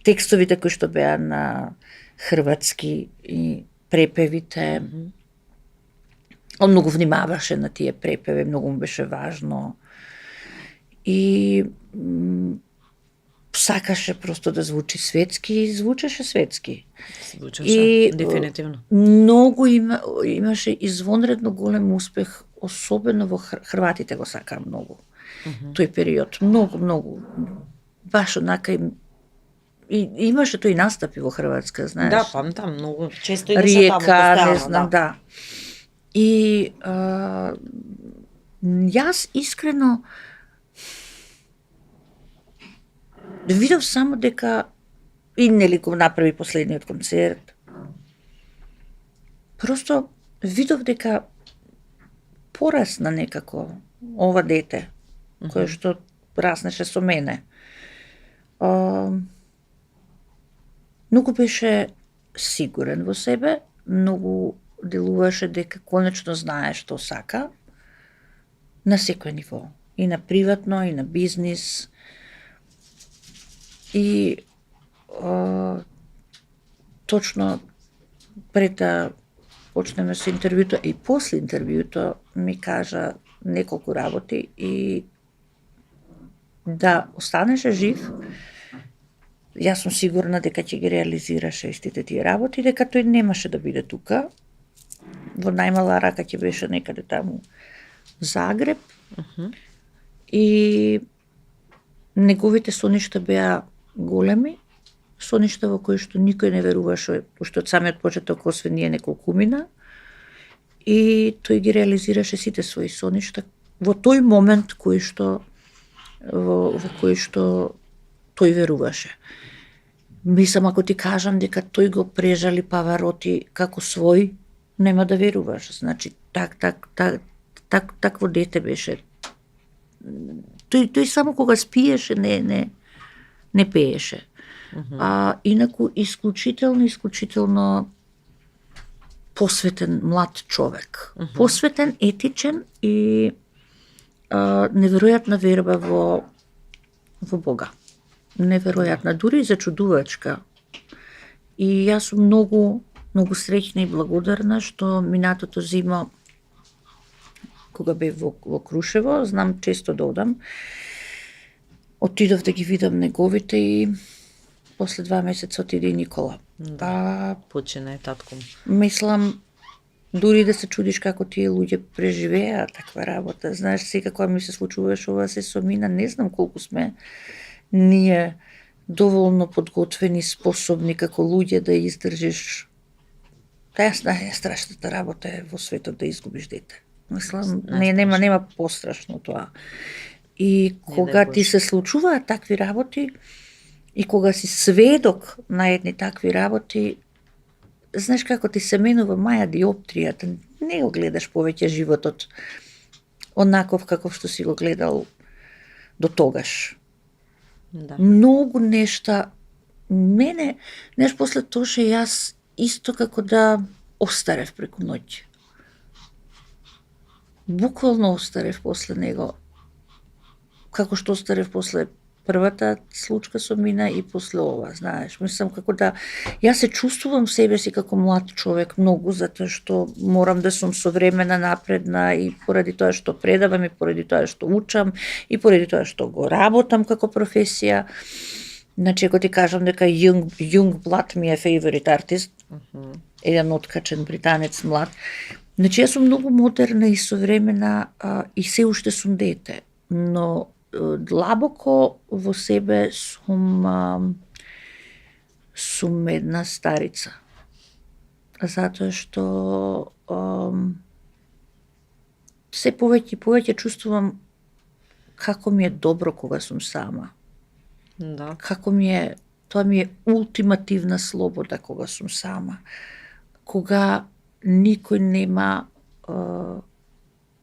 текстовите кои што беа на хрватски и препевите. Он многу внимаваше на тие препеви, многу му беше важно. И сакаше просто да звучи светски и звучеше светски. Звучеше, дефинитивно. Многу имаше извонредно голем успех, особено во Хрватите го сакаа многу. Тој период, многу. Баш однака и имаше тој настапи во Хрватска, знаеш. Да, памтам, многу често идеше таму постојано, не знам, да. И јас искрено видов само дека и нели го направи последниот концерт. Просто видов дека порасна некако ова дете, кое што раснеше со мене. Многу беше сигурен во себе, многу делуваше дека конечно знае што сака на секој ниво, и на приватно, и на бизнис. И точно пред да почнеме со интервјуто и после интервјуто ми кажа неколку работи и да останеше жив, јас сум сигурна дека ќе ги реализираше истите тие работи, дека тој немаше да биде тука. Во најмала рака ќе беше некаде таму Загреб. И неговите соништа беа големи, соништа во кои што никој не веруваше уште од самиот почеток, освен ние неколкумина. И тој ги реализираше сите своји соништа во тој момент кој што во кој што тој веруваше. Мислам, ако ти кажам дека тој го прежали Павароти како свој, нема да веруваш. Значи, такво дете беше. Тој само кога спиеше, не пееше. Инаку исклучително посветен млад човек. Посветен, етичен и неверојатна верба во Бога. Неверојатна, дури и зачудувачка. И јас сум многу среќна и благодарна што минатото зима, кога бев во Крушево, знам често да одам, отидов да ги видам неговите и после 2 месеца отиде и Никола. Почина е татком. Мислам, дури да се чудиш како тие луѓе преживеа таква работа. Знаеш, сега кога ми се случуваше ова се сомина, не знам колку сме ние доволно подготвени, способни како луѓе да издржиш. Страшната работа е во светот да изгубиш дете. Мислам, нема пострашно тоа. И кога ти се случуваат такви работи и кога си сведок на едни такви работи, знаеш како ти се менува маја диоптријата, не го гледаш повеќе животот онаков каков што си го гледал до тогаш. Да. Многу нешта, знаеш, после тоа јас исто како да остарев преку ноќ. Буквално остарев после него, како што остарев после првата случка со мина и после ова, знаеш. Мислам како да јас се чувствувам себе си како млад човек многу, затоа што морам да сум современа, напредна и поради тоа што предавам и поради тоа што учам и поради тоа што го работам како професија. Значи, ако ти кажам дека Youngblood ми е favorite artist, еден откачен британец млад, значи јас сум многу модерна и современа и се уште сум дете, но длабоко во себе сум една старица. Затоа што се повеќе чувствувам како ми е добро кога сум сама. Да. Како тоа ми е ултимативна слобода кога сум сама. Кога никој нема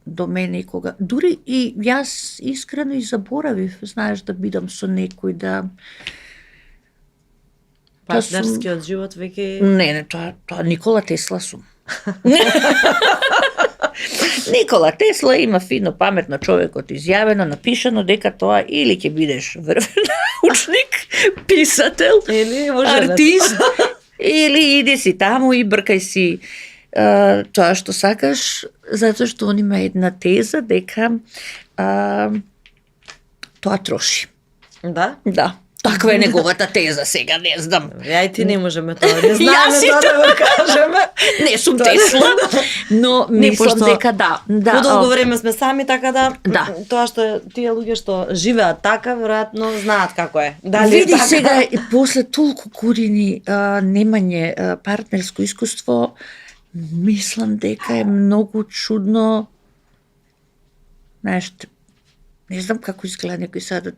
до мене и кога... Дури и јас искрено и заборавив, знаеш, да бидам со некој, да... Партнерскиот живот веќе... Не, тоа Никола Тесла сум. Никола Тесла има фино, паметно човекот изјавено, напишано дека тоа или ќе бидеш врвен научник, писател, артист, или иди си таму и бркај си тоа што сакаш, затоа што он има една теза дека тоа троши. Да? Да. Таква е неговата теза сега, не знам. Ја и ти не можеме тоа, не знаеме тоа да го кажеме. Не сум Тесла, но мислам дека да. Подолго време сме сами, така да. Тоа што тие луѓе што живеат така, веројатно знаат како е. Дали Види е така? сега, после толку години немање партнерско искуство, мислам дека е многу чудно. Знаеш, не знам како изгледа некој сега да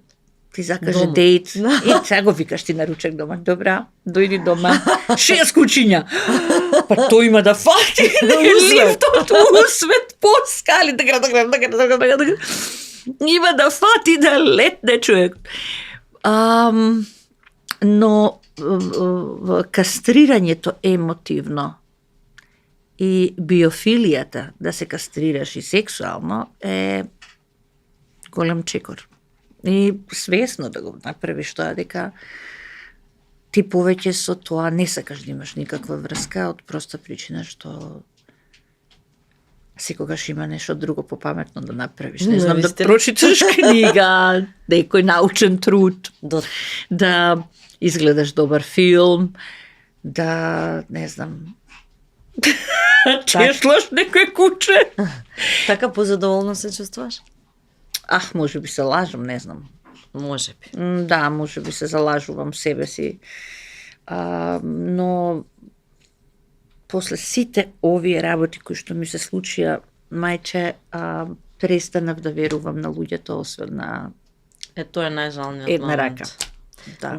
ти закаже Дома. дейт и сега го викаш ти на ручек дома. Добра, дојди дома. 6 кучиња. Па тој има да фати лифтот усвет по скали. Има да фати да летне човек. Но кастрирањето емотивно и биофилијата, да се кастрираш и сексуално, е голем чекор. И свесно да го направиш тоа, дека ти повеќе со тоа не сакаш да имаш никаква врска, од проста причина што секогаш има нешто друго попаметно да направиш. Не знам, да прочиташ книга, некој научен труд, да изгледаш добар филм, да, не знам, чешлаш некој куче. Така позадоволно се чувствуваш? Може би се лажам, не знам. Може би. Да, може би се залажувам себе си. Но после сите овие работи кои што ми се случија, мајче, престанав да верувам на луѓето, освен на тоа е најжалниот една момент. рака.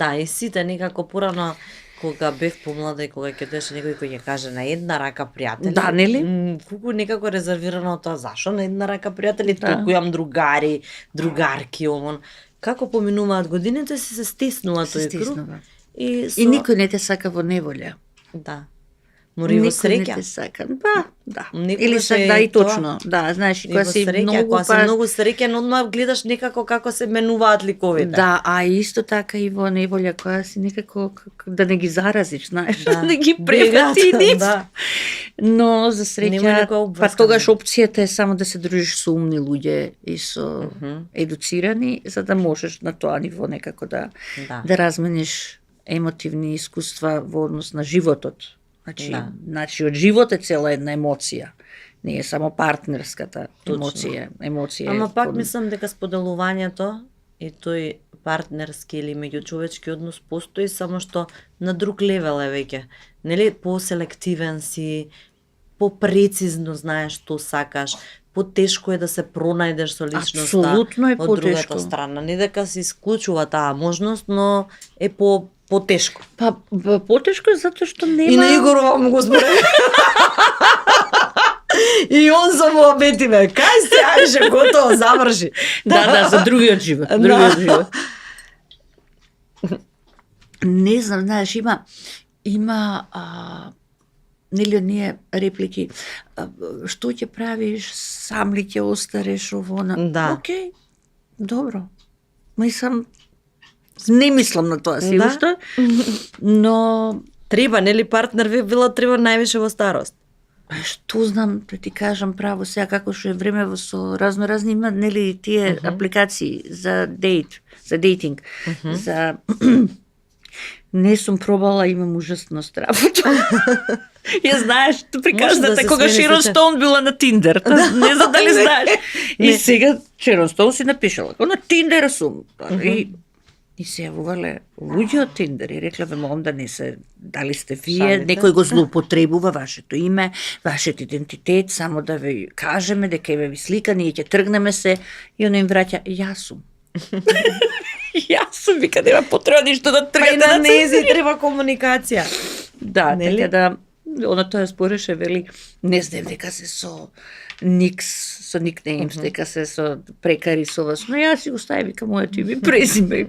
Да, и сите некако порано, кога бев помлада и кога ќе дојде некој кој ќе каже на една рака пријатели. Да, нели? Колку некако резервирано тоа, зашо на една рака пријатели, Да. толку имам другари, другарки, овон. Како поминуваат годините, се стеснува тој круг. И никој не те сака во неволја. Да. Мори во среќа. Никој не те сака. Да. Никогаш Или сак, е да, и тоа. точно. Да, знаеш, И кога во си среќа, многу кога си многу среќен, одмah гледаш некако како се менуваат ликовите. Да, а исто така и во неволја, која си некако да не ги заразиш, знаеш, да не ги префати нив. Да. Но за Нема среќа, никоја обврска, тогаш опцијата е само да се дружиш со умни луѓе и со едуцирани, за да можеш на тоа ниво некако да размениш емотивни искуства во однос на животот. Значи од живот е цела една емоција. Не е само партнерската емоција. Ама пак мислам дека споделувањето и тој партнерски или меѓучовечки однос постои, само што на друг левел е веќе. Нели, поселективен си, попрецизно знаеш што сакаш, потешко е да се пронајдеш со личноста од другата страна. Не дека се исклучува таа можност, но е потешко. Па потешко е затоа што нема. И на Игорова му го збореме. И он со муабетиве, кај се, ајше, готово, заврши. Да, за другиот живот. Не знам, знаеш, има нели оние реплики, што ќе правиш, сам ли ќе остареш овона? Да. Океј, добро. Не мислам на тоа си уште, но треба, нели, партнер била треба највише во старост. Што знам, да ти кажам право сега како што е време со разни има, нели, тие апликации за дейтинг, за не сум пробала, имам ужасно работа. Ја знаеш, приказната кога Шерон Стоун била на Тиндер. Не знам дали знаеш. И сега Шерон Стоун си напишала, на Тиндер сум. И се јавувале луѓе од Тиндер и рекле, мом да не се, дали сте вие, некој го злоупотребува вашето име, вашиот идентитет, само да ви кажеме дека еве ви слика, ние ќе тргнеме се, и оно им враќа, јас сум. Јас сум, вика, нема потреба ништо да тргате. Па и на нези треба комуникација. Да, така да, она тоа спореше, вели, не знам дека се со никнеймс, дека се со прекари со вас, но јас си го стави, вика, мојот име и презиме.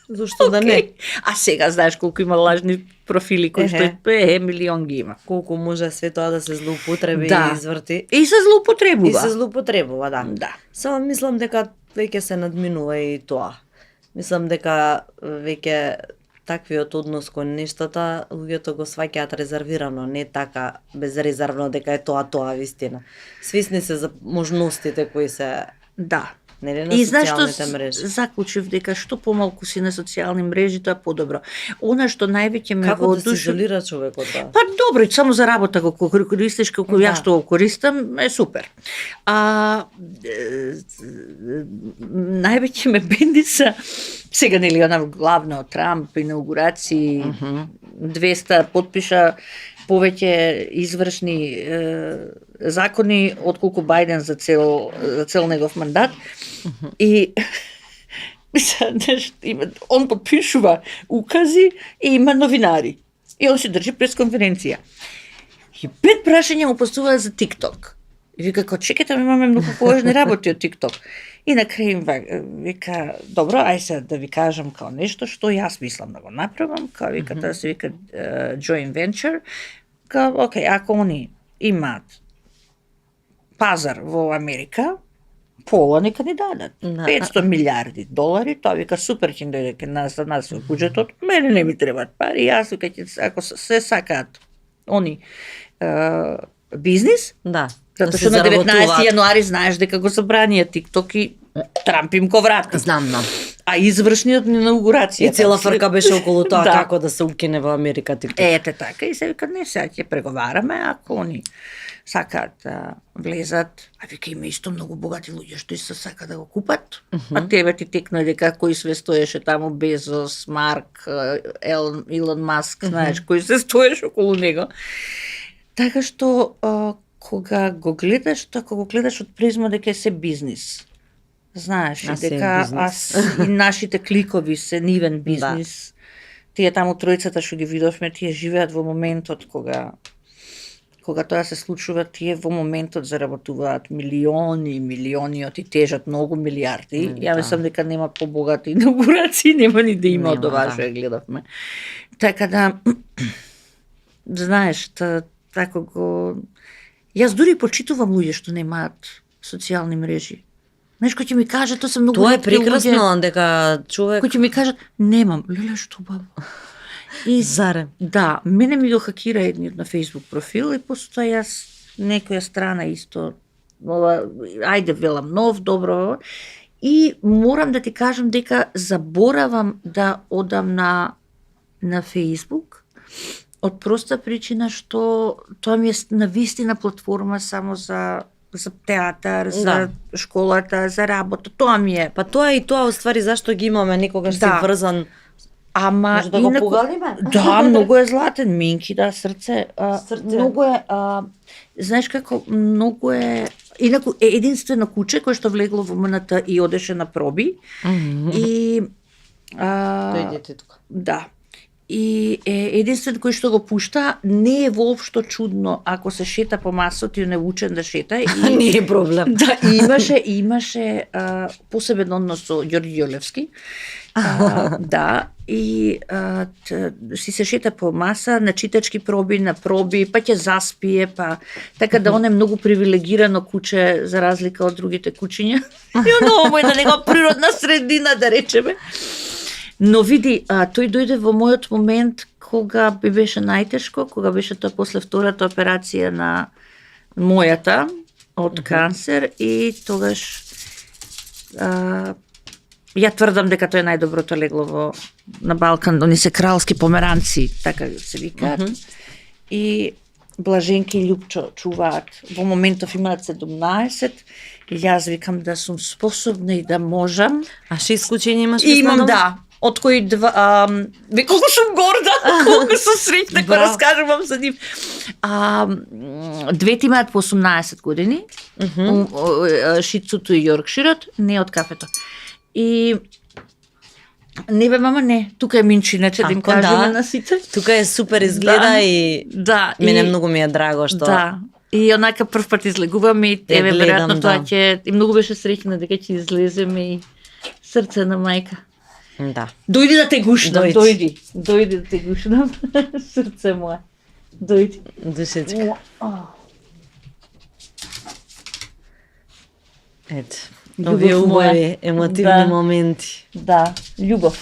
Зошто да не? А сега знаеш колку има лажни профили кои што милион ги има. Колку може све тоа да се злоупотреби и изврти. И се злоупотребува. Да. Само мислам дека веќе се надминува и тоа. Мислам дека веќе таквиот однос кон нештата, луѓето го сваќаат резервирано, не така безрезервно дека е тоа вистина. Свесни се за можностите кои се Да. нели на И знаеш што социјалните мрежи. заклучив дека што помалку си на социјални мрежи, тоа подобро. Она што највеќе ме Како да се воодуши... изолира човек од тоа? Па добро, и само за работа го користиш, како Да. ја што го користам, е супер. Највеќе ме бендица, сега нели она главно Трамп, инаугурации, 200 подпиша повеќе извршни закони отколку Бајден за цел негов мандат. И он подпишува укази и има новинари. И он се држи пресконференција. И 5 прашања му постуваат за TikTok. И вика, чекайте, имаме многу поважни работи од TikTok. И на крај им вика, добро, ај се да ви кажам као нешто што јас мислам да го направам, као вика, тоа се вика joint venture, као, окей, ако они имаат пазар во Америка, пола нека ни дадат. Да. 500 милиарди долари, тоа вика супер ќе дојде кај нас за нас во буџетот, мене не ми требаат пари, јас вика ќе, ако се сакаат они бизнис, Да. затоа се што на 19 заработуваат. јануари знаеш дека го забранија TikTok и Трамп им го врати. Знам. А извршниот на инаугурацијата. И цела фрка беше околу тоа Да. како да се укине во Америка TikTok. Ете така, и се вика, не, сега ќе преговараме, ако они сакаат да влезат, а вика има исто многу богати луѓе што се сака да го купат, а тебе ти текна дека кој све стоеше таму, Безос, Марк, Илон Маск, знаеш, кој се стоеше околу него. Така што кога го гледаш, ако го гледаш од призма дека е се бизнис, знаеш, А и се е дека бизнис. и нашите кликови се нивен бизнис. Тие таму тројцата што ги видовме, тие живеат во моментот кога тоа се случува, тие во моментот заработуваат милиони и тежат многу милиарди. Ја мислам дека нема побогати инаугурации, нема ни да има од ова што ја гледавме. Така да, знаеш, така го... Јас дури почитувам луѓе што немаат социјални мрежи. Знаеш, кој ќе ми каже, тоа се многу Тоа е ретки луѓе прекрасно дека човек кои ќе ми кажат, немам, леле што баба. И зарем. да, мене ми го хакира едниот на Facebook профил и после јас некоја страна исто, ајде велам нов, добро, и морам да ти кажам дека заборавам да одам на Facebook од проста причина што тоа ми е навистина платформа само за театар, за школата, за работа, тоа ми е. Па тоа и тоа уствари зашто ги имаме некогаш си Да. врзан. Ама Може да го инаку- погалиме? Да, многу е златен, Минки, да, срце. Срце. Многу е, знаеш како, многу е, инаку е единствено куче кое што влегло во МНТ и одеше на проби. И Дојдете тука. да. И е единствен кој што го пушта, не е воопшто чудно ако се шета по масот и не учен да шета. И Не е проблем. да, и имаше посебен однос со Ѓорѓи Ѓолевски. Да, и си се шета по маса, на читачки проби, на проби, па ќе заспие, па така да он е многу привилегирано куче за разлика од другите кучиња. И оно му е да него природна средина, да речеме. Но види, тој дојде во мојот момент кога би беше најтешко, кога беше тоа после втората операција на мојата од канцер и тогаш ја тврдам дека тоа е најдоброто легло на Балкан, они се кралски померанци, така се викаат. И Блаженки и Љупчо чуваат. Во моментов имаат 17 и јас викам да сум способна и да можам. А 6 кучиња имаш? И имам, да. Од кои ве колку сум горда, колку сум среќна кога раскажувам за нив. Двете имаат по 18 години, Шицуто и Јоркширот, не од кафето. И не бе, мама, не, тука е Минчинече, да им кажеме на сите. Тука е супер изгледа и мене многу ми е драго што... Да. И онака прв пат излегуваме и тебе веројатно тоа ќе... И многу беше среќна дека ќе излеземе и срце на мајка. Да. Дојди да те гушнам, дојди да те гушнам, срце мое. Дојди. Душечка. Ето, Љубов овие моја. убави емотивни Да. моменти. Да, љубов.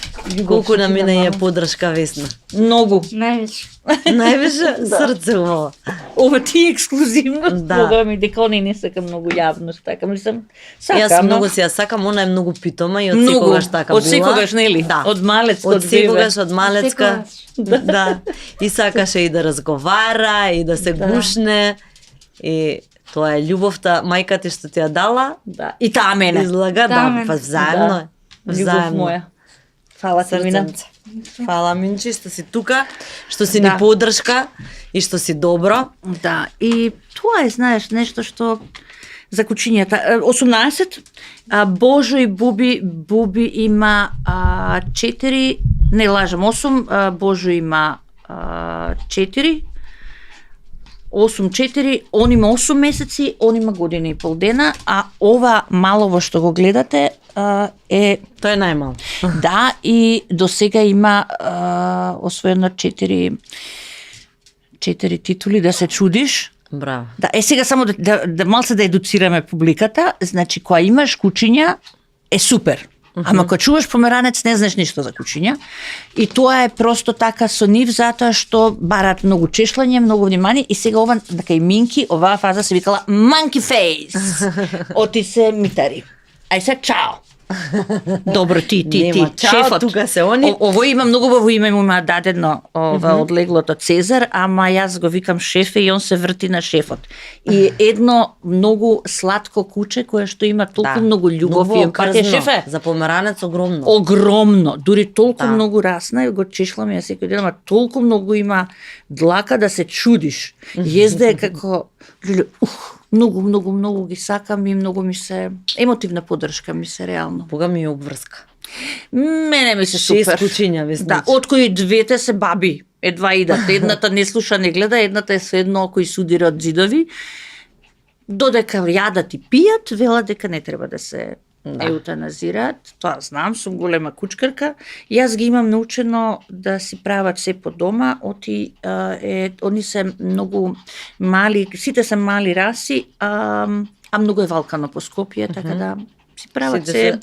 Колку што на ти мене да е мама. подршка Весна. Многу. Највеќе. Највеќе срце убаво. Ова ти е ексклузивно. Да. Бога ми, дека они не сака многу јавност, така мислам. Јас Сакам, многу но си ја сакам, она е многу питома и од Многу. секогаш така Од била. секогаш, нели? Да. Од малецка, Од од бебе. секогаш, од малецка. Секогаш. Да. И сакаше и да разговара, и да се Да. гушне. И тоа е љубовта, мајка ти што ти ја дала, Да. И таа мене. излага, Таа да, мене. па взаемно е. Љубов Взаемно. моја. Фала ти, Мина. Срценце. Фала, Минчи, што си тука, што си Да. ни поддршка и што си добро. Да, и тоа е, знаеш, нешто што за кучињата. 18, Божо и Буби има 4, не лажам, 8, Божо има 4, 8-4, он има 8 месеци, он има година и пол дена, а ова малово што го гледате е Тоа е најмал. да, и до сега има освоено 4 титули, да се чудиш. Браво. Да, сега само да малце да едуцираме публиката, значи кога имаш кучиња е супер. Ама кога чуваш померанец не знаеш ништо за кучиња и тоа е просто така со нив затоа што бараат многу чешлање, многу внимание и сега ова дека и Минки, оваа фаза се викала monkey face. Оти се митари. Ај се чао. Добро, ти, Нема чао, шефот. тука се они. Ово има многу убаво име, му има дадено ова одлеглото Цезар, ама јас го викам шефе и он се врти на шефот. И едно многу сладко куче кое што има толку многу љубов и емпатија, шефе. За померанец огромно. Огромно, дури толку Да. многу расна и го чешлам ја секој ден, ама толку многу има длака да се чудиш. Језда е како многу ги сакам и многу ми се емотивна поддршка ми се реално. Бога ми е обврска. Мене ми се 6 супер. кучиња, Да, Веснич. од кои двете се баби, едва идат. Едната не слуша, не гледа, едната е со едно око и судира од зидови. Додека јадат и пијат, велат дека не треба да се еутаназираат. Тоа знам, сум голема кучкарка. Јас ги имам научено да си прават се по дома, они се многу мали, сите се мали раси, а многу е валкано по Скопје, така да си прават Сите се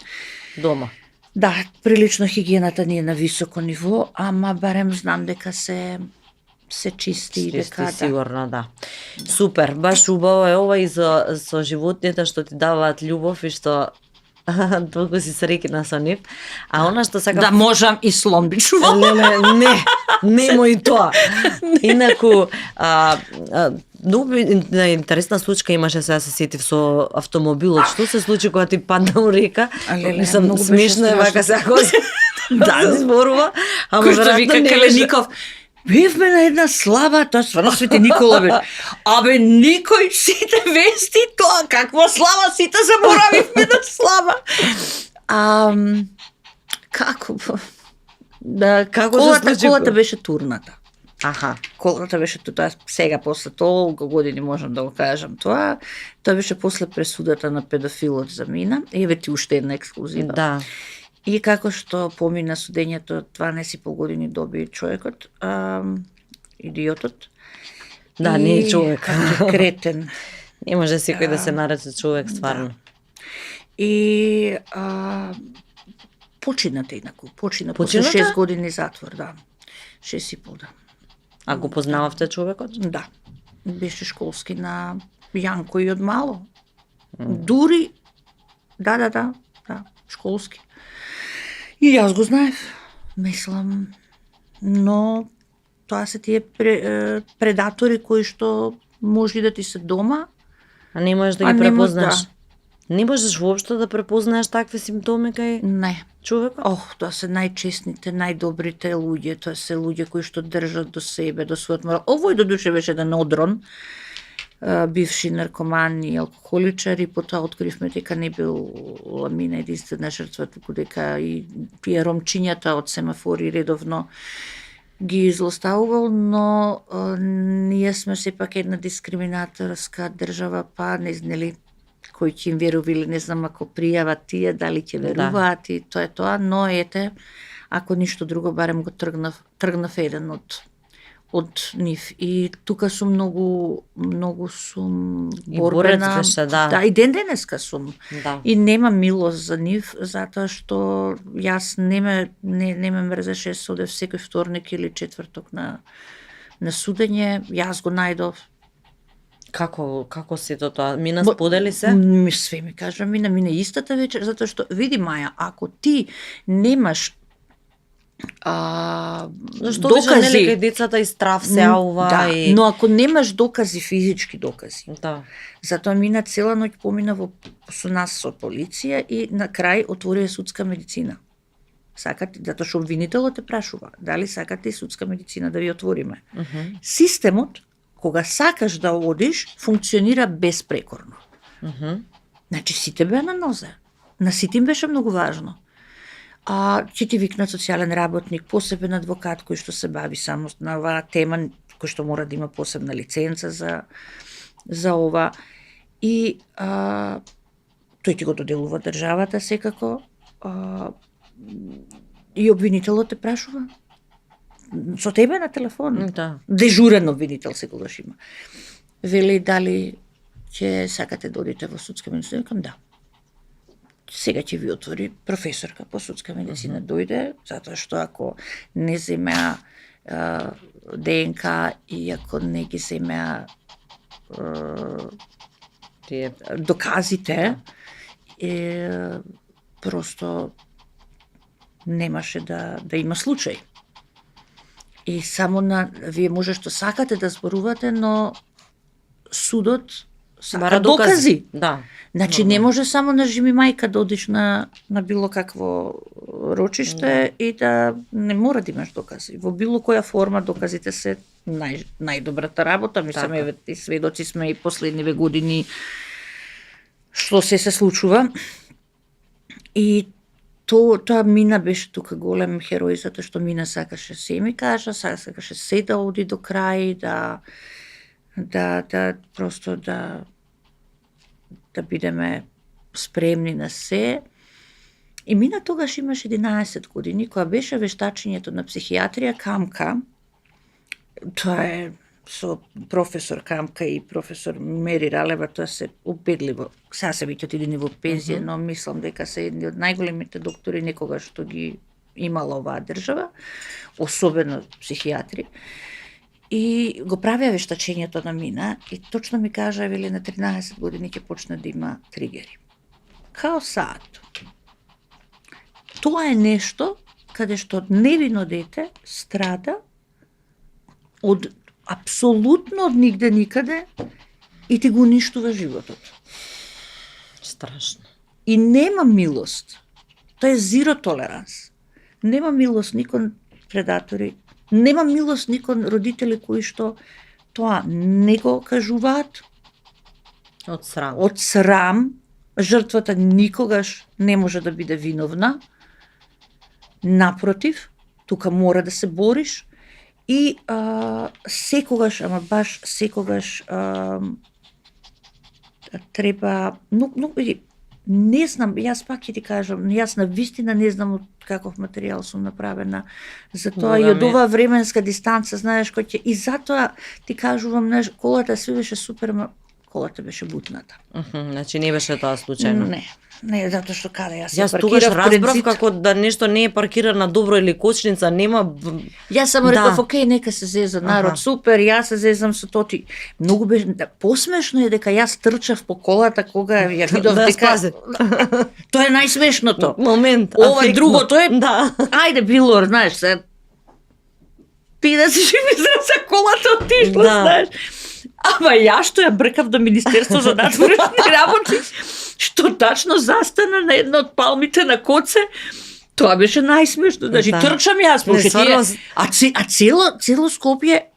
се дома. Да, прилично хигиената ни е на високо ниво, ама барем знам дека се чисти и дека Сигурно, да. Супер, баш убаво е ова и со животните што ти даваат љубов и што толку си среќна со нив. А она што сакам да можам и слон би чувал. Немо и тоа. Инаку, многу интересна случка имаше, сега се сетив со автомобилот. Што се случи кога ти падна у река? Мислам, многу беше смешно е вака страшно. сега кога се да зборува. Ама Кој што веројатно вика не беше. Калеников, бевме на една слава, тоа стварно Свети Никола бе. Абе, никој сите вести тоа, каква слава, сите заборавивме на слава. Како? Да, Како се случи? колата беше турната. Аха. Колата беше тоа сега после толку години можам да го кажам тоа. Тоа беше после пресудата на педофилот за Мина. Еве ти уште една ексклузива. Да. И како што помина судењето 12,5 години доби човекот, идиотот. Да, не е човек. Како кретен. Не може секој да се нарече човек, стварно. И почината инаку, после Почината? 6 години затвор, да. 6,5, да. А го познававте човекот? Да. Беше школски на Јанко и од мало. Дури, да, школски. И јас го знаев, мислам, но тоа се тие предатори кои што може да ти се дома. А не можеш да А ги нема, препознаеш? да. Не можеш воопшто да препознаеш такви симптоми кај Не. човекот? Тоа се најчестните, најдобрите луѓе, тоа се луѓе кои што држат до себе, до својот морал. Овој до душе беше еден одрон, бивши наркоман и алкохоличар и потоа откривме дека не бил Мина единствена жртва, туку дека и тие ромчињата од семафори редовно ги злоставувал, но ние сме сепак една дискриминаторска држава, па не знели кој ќе им верува или не знам ако пријават тие, дали ќе веруваат и тоа е тоа, но ете, ако ништо друго, барем го тргнав еден од од нив. И тука сум многу сум И борец борбена. беше, да. Да, и ден денеска сум. Да. И немам милост за нив, затоа што јас не ме мрзеше се одев секој вторник или четврток на судење. Јас го најдов. Како сето тоа? Мина сподели се? Све ми кажа, мина истата вечер, затоа што, види Маја, ако ти немаш Зашто докази, нели кај децата и страв се аува да, и... но ако немаш докази, физички докази, Да. затоа мина цела ноќ помина со нас со полиција и на крај отворија судска медицина. Сакате, затоа што обвинителот те прашува, дали сакате судска медицина да ви отвориме. Системот, кога сакаш да одиш, функционира безпрекорно. Значи, сите беа на нозе. На сите им беше многу важно. Ќе ти викнат социјален работник, посебен адвокат кој што се бави само на оваа тема, кој што мора да има посебна лиценца за ова. И тој ти го доделува државата секако. И обвинителот те прашува. Со тебе на телефон. Да. Дежурен обвинител секогаш има. Вели дали ќе сакате да одите во судска медицина? Викам да. Сега ќе ви отвори професорка по судска медицина дојде, затоа што ако не земеа ДНК и ако не ги земеа доказите, просто немаше да има случај. И само вие може што сакате да зборувате, но судот сака докази. Да. Значи не може само на жими мајка да одиш на било какво рочиште и да не мора да имаш докази. Во било која форма доказите се најдобрата работа. Мислам, еве и сведоци сме и последниве години што се случува. И тоа Мина беше тука голем херој, затоа што Мина сакаше се ми кажа, сакаше се да оди до крај, да просто да бидеме спремни на се. И Мина тогаш имаше 11 години, која беше вештачењето на психијатрија Камка. Тоа е со професор Камка и професор Мери Ралева, тоа се убедливо. Сега се веќе отидени во пензија, но мислам дека се едни од најголемите доктори некогаш што ги имала оваа држава, особено психијатри. И го правеа вештачењето на Мина и точно ми кажа, вели, на 13 години ќе почне да има тригери. Као саат. Тоа е нешто каде што невино дете страда од апсолутно од нигде никаде и ти го уништува животот. Страшно. И нема милост. Тоа е зиро толеранс. Нема милост ни кон предатори, нема милост ни кон родители кои што тоа не го кажуваат. Од срам. Од срам. Жртвата никогаш не може да биде виновна. Напротив, тука мора да се бориш. И секогаш, ама баш секогаш треба, не знам, јас пак ќе ти кажам, јас на вистина не знам од каков материјал сум направена, затоа и од оваа временска дистанца, знаеш, кој ќе, и затоа ти кажувам, знаеш, колата све беше супер, ама колата беше бутната. Значи не беше тоа случајно. Не, затоа што каде јас се паркирав разбрав како да нешто не е паркирано добро или кочница, нема. Јас само реков, окей, нека се зеза народ, супер, јас се зезам со тоти. Многу беше посмешно е дека јас трчав по колата кога ја видов дека тоа е најсмешното. Момент. Ова е другото е. Да. Ајде билор, знаеш, се ти да си живи за колата отишла, знаеш. Ама јас што ја бркав до Министерство за надворешни работи, што тачно застана на една од палмите на Коце, тоа беше најсмешно. Значи, трчам јас, а цело Скопје,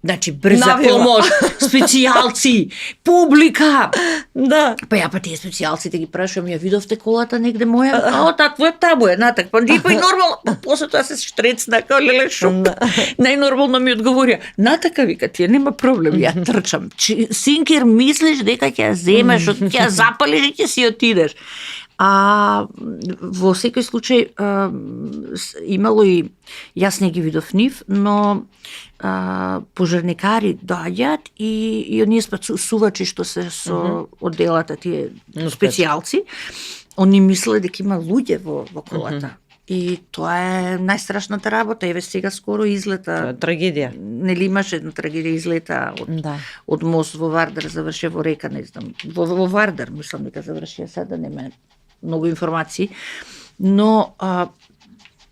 значи, брза помош, специјалци, публика. Да. Па ја тие специјалците ги прашувам, ја видовте колата негде моја? Такво е таму е, натак. Па и нормално, после тоа се штрецна, као леле шуп. Најнормално ми одговорија, натака вика, тие нема проблем, ја трчам. Синкер, мислиш дека ќе ја земеш, ќе ја запалиш и ќе си отидеш. А во секој случај имало и, јас не ги видов нив, но пожарникари доаѓаат и оние спасувачи што се со одделата тие специјалци, они мислеле дека има луѓе во колата. И тоа е најстрашната работа. Еве сега скоро излета. Трагедија. Нели имаше една трагедија, излета од мост во Вардар, заврши во река, не знам. Во Вардар, мислам дека заврши, сега нема многу информации, но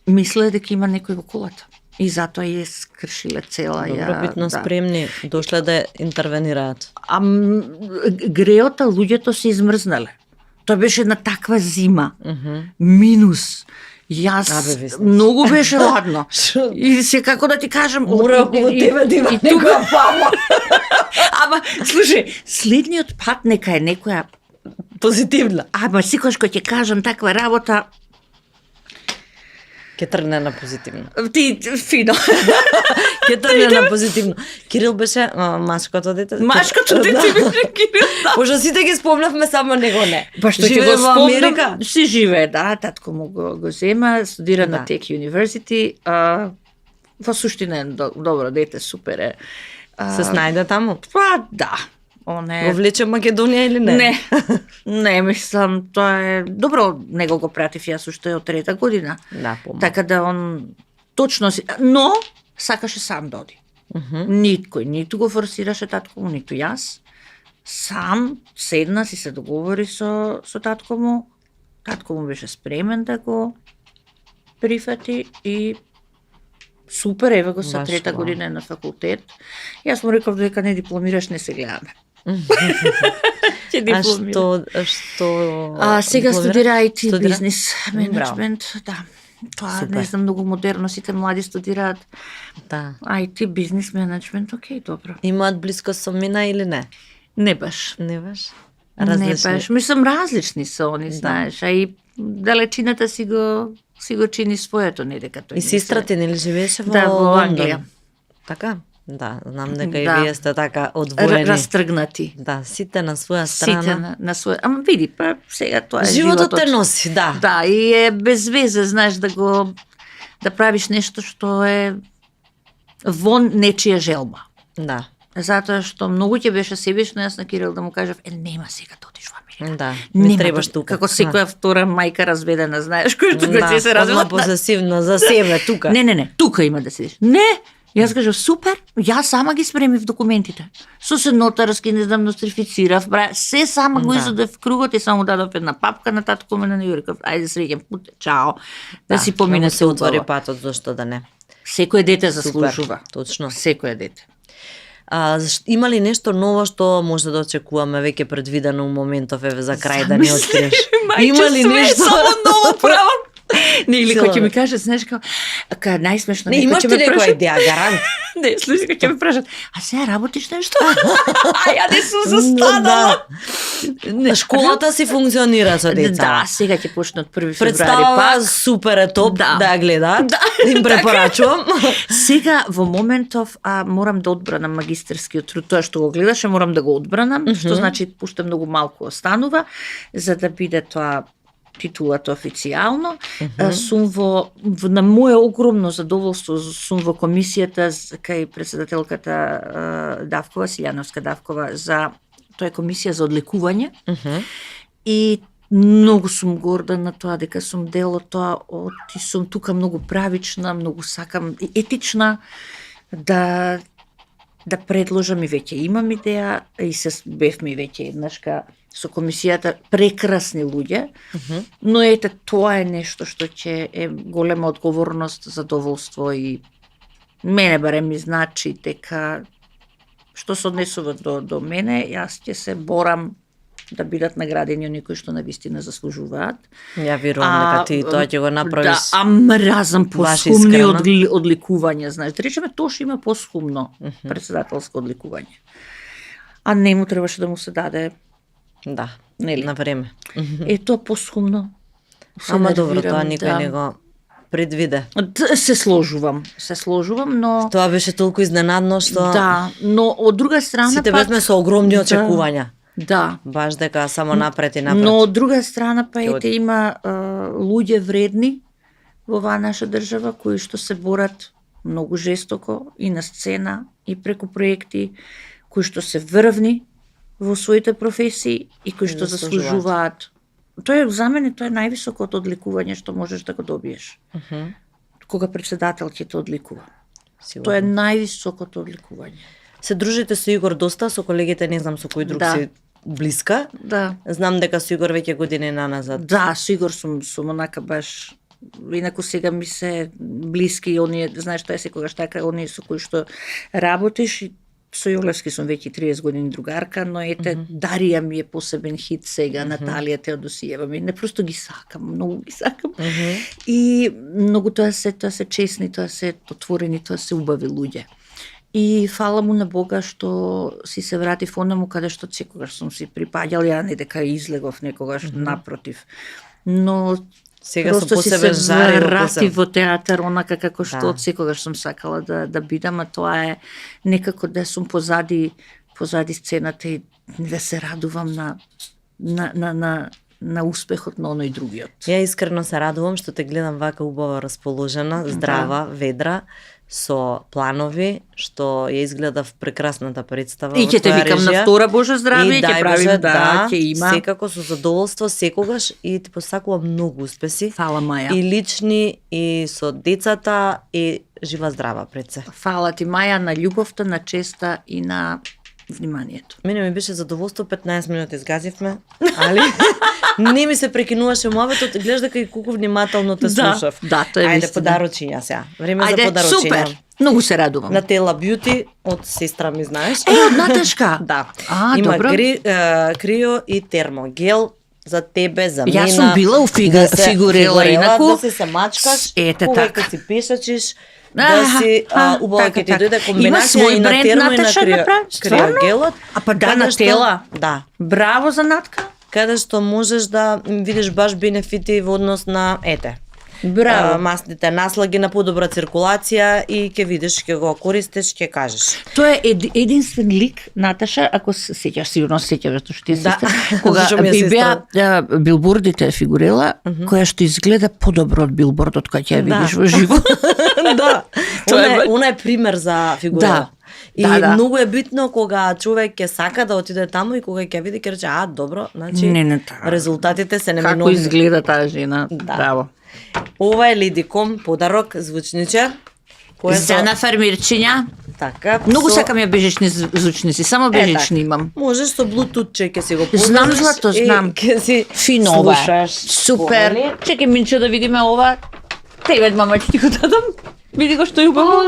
мислеле дека има некој во колата. И затоа ја скршиле цела. Добро, битно спремни, дошле да интервенираат. Греота, луѓето се измрзнале. Тоа беше една таква зима. Минус. Јас многу беше ладно. И се како да ти кажам, мора околу тебе да има некоја фама. Ама слушај, следниот пат нека е некоја позитивна. Ама секогаш кога ќе кажам таква работа, ќе тргне на позитивно. Ти фино. Ќе тргне на позитивно. Кирил беше машкото дете. Машкото дете беше Кирил. Пошто сите ги спомнавме, само него не. Па што ќе го спомнам, си живее, да, татко му го зема, студира на Tech University, во суштина е добро дете, супер е. Се снајде таму? Па да. Го влече Македонија или не? Не, мислам, тоа е добро, него го пратив јас уште од 3-та година. Да, така да он точно си, но сакаше сам да оди. Никој, ниту го форсираше татко му, ниту јас. Сам седна, си се договори со татко му. Татко му беше спремен да го прифати и супер, еве го са 3-та година на факултет. Јас му реков дека не дипломираш, не се гледаме. А што сега студира IT бизнес менеджмент, да. Тоа не знам, многу модерно, сите млади студираат. Да. IT бизнес менеджмент, окей, добро. Имаат близко со мина или не? Не баш. Не баш? Различни? Не баш. Мислам, различни се они, знаеш, а и далечината си го чини своето, не дека тој. И сестрата нели живееше во Англија. Така? Да, знам дека и вие сте така одвоени. Растргнати. Да, сите на своја страна. Сите на своја. Ама види, па сега тоа е животот те носи, да. Да, и е без везе, знаеш, да правиш нешто што е во нечија желба. Да. Затоа што многу ќе беше себично, јас на Кирил да му кажав, нема сега да одиш во Америка. Да, не требаш тука. Како секоја втора мајка разведена, знаеш, која тука ќе се разведе. Да, посесивно за себе тука. Не, тука има да седиш. Не, јас кажав, супер, јас сама ги спремив документите. Со се нотарски, не знам, нострифицирав, се сама го извадев кругот и само дадов една папка на татко ме на Јуриков. Ајде среќен пут, чао. Да си помине се отвори патот, зашто да не. Секој дете заслужува. Точно. Секој дете. Има ли нешто ново што може да очекуваме веќе предвидено у моментов, еве за крај да не откриеш? Има ли нешто само ново правам? Не, или кој ќе ми каже, знаеш, кај најсмешно. Не, имаш ли некоја идеја, гарант? Не, слушай, кој ќе ми прашат, а сега работиш нешто? А ја не сум застанала. Школата си функционира со деца. Да, сега ќе почне од 1 февруари. Представа супер е топ, да ја гледаат. Им препорачувам. Сега во моментов морам да одбранам магистерскиот труд, тоа што го гледаше, морам да го одбранам, што значи уште многу малку останува за да биде тоа титулата официјално. Сум на моје огромно задоволство, сум во комисијата кај председателката Давкова, Силјановска Давкова, за тоа е комисија за одлекување. И многу сум горда на тоа дека сум дел од тоа, и сум тука многу правична, многу сакам и етична да предложам, и веќе имам идеја и се бевме веќе еднашка со комисијата, прекрасни луѓе, но ете тоа е нешто што ќе е голема одговорност, задоволство и мене барем ми значи дека што се однесува до мене, јас ќе се борам да бидат наградени оние кои што навистина заслужуваат. Ја верувам дека ти тоа ќе го направиш. Да, мразам посхумни одликувања, знаеш. Да речеме, тоа што има посхумно председателско одликување. А не му требаше да му се даде. Да, нели? На време. Тоа посхумно. Ама добро, тоа никој не го предвиде. Се сложувам, но тоа беше толку изненадно што да, но од друга страна сите бевме со огромни очекувања. Да. Баш дека само напред и напред. Но од друга страна па Ќе ете има луѓе вредни во оваа наша држава кои што се борат многу жестоко и на сцена и преку проекти, кои што се врвни во своите професии и кои што заслужуваат. Тоа е за мене тоа е највисокото одликување што можеш да го добиеш. Кога председател ќе те одликува. Сигурно. Тоа е највисокото одликување. Се дружите со Игор доста, со колегите не знам со кој друг Да. си блиска. Да. Знам дека со Игор веќе години наназад. Да, сигур сум онака баш. Инаку сега ми се блиски оние, знаеш тоа е секогаш така, оние со кои што работиш и со Јолевски сум веќе 30 години другарка, но ете Дарија ми е посебен хит сега, Наталија Теодосиева ми, не просто ги сакам, многу ги сакам. И многу тоа се честни, тоа се отворени, тоа се убави луѓе. И фала му на Бога што си се вратив онаму каде што секогаш сум си припаѓал, ја не дека излегов некогаш, напротив. Но Сега со просто си посебен се жар и вратив во театар, онака како што Да. од секогаш сум сакала да бидам, а тоа е некако да сум позади сцената и да се радувам на успехот на оној другиот. Ја искрено се радувам што те гледам вака убаво расположена, здрава, ведра, со планови, што ја изгледав прекрасната представа. И во ќе те твоја викам на режија. втора Божа здравје, И ќе дај правим, Боже, ќе има. Секако со задоволство, секогаш и ти посакувам многу успеси. Фала Маја. И лични, и со децата, и жива здрава пред се. Фала ти Маја на љубовта, на честа и на вниманието. Мене ми беше задоволство, 15 минути изгазивме, али не ми се прекинуваше муабетот, гледаш дека и колку внимателно те слушав. Да, тоа е Ајде вистина. подарочиња сега. Време Ајде, за подарочиња. супер. Многу се радувам. На Тела Бјути од сестра ми, знаеш. Од Наташка. Да. А, Има добро. крио и термогел за тебе, за мене. Јас сум била у фигурела, инаку. Да се мачкаш, Ете увек така. си пешачиш, да си убаво ќе ти дојде Има комбинација свој и на бренд термо и на Наташа направи? Стварно? криогелот. А па да, каде на што- Тела. Да. Браво за Натка. Каде што можеш да видиш баш бенефити во однос на Браво. масните наслаги на подобра циркулација и ќе видиш, ќе го користиш, ќе кажеш. Тоа е единствен лик, Наташа, ако се сеќаш, сигурно се сеќаш, зашто што ти е Да. сестра, кога Зашто ми е би беа билбордите фигурела, која што изгледа подобро од билбордот кој ќе ја видиш во живо. Да. Тоа е Она е пример за фигурела. Да. И Да, да. многу е битно кога човек ќе сака да отиде таму и кога ќе види ќе рече, добро, значи Не, таа. резултатите се Како неминовни. изгледа таа жена. Да. Браво. Ова е Лидиком подарок звучниче. Кој За на фармирчиња. така. Многу со- сакам ја бежични звучници, само бежични така. имам. Можеш со Bluetooth ќе си го Знам, поздржиш Злато, и знам. ќе си Фино ова. слушаш. Супер. Помали. Чекај, Минчо, да видиме ова. Тебе, мама, ќе ти го дадам. Види го што е убаво.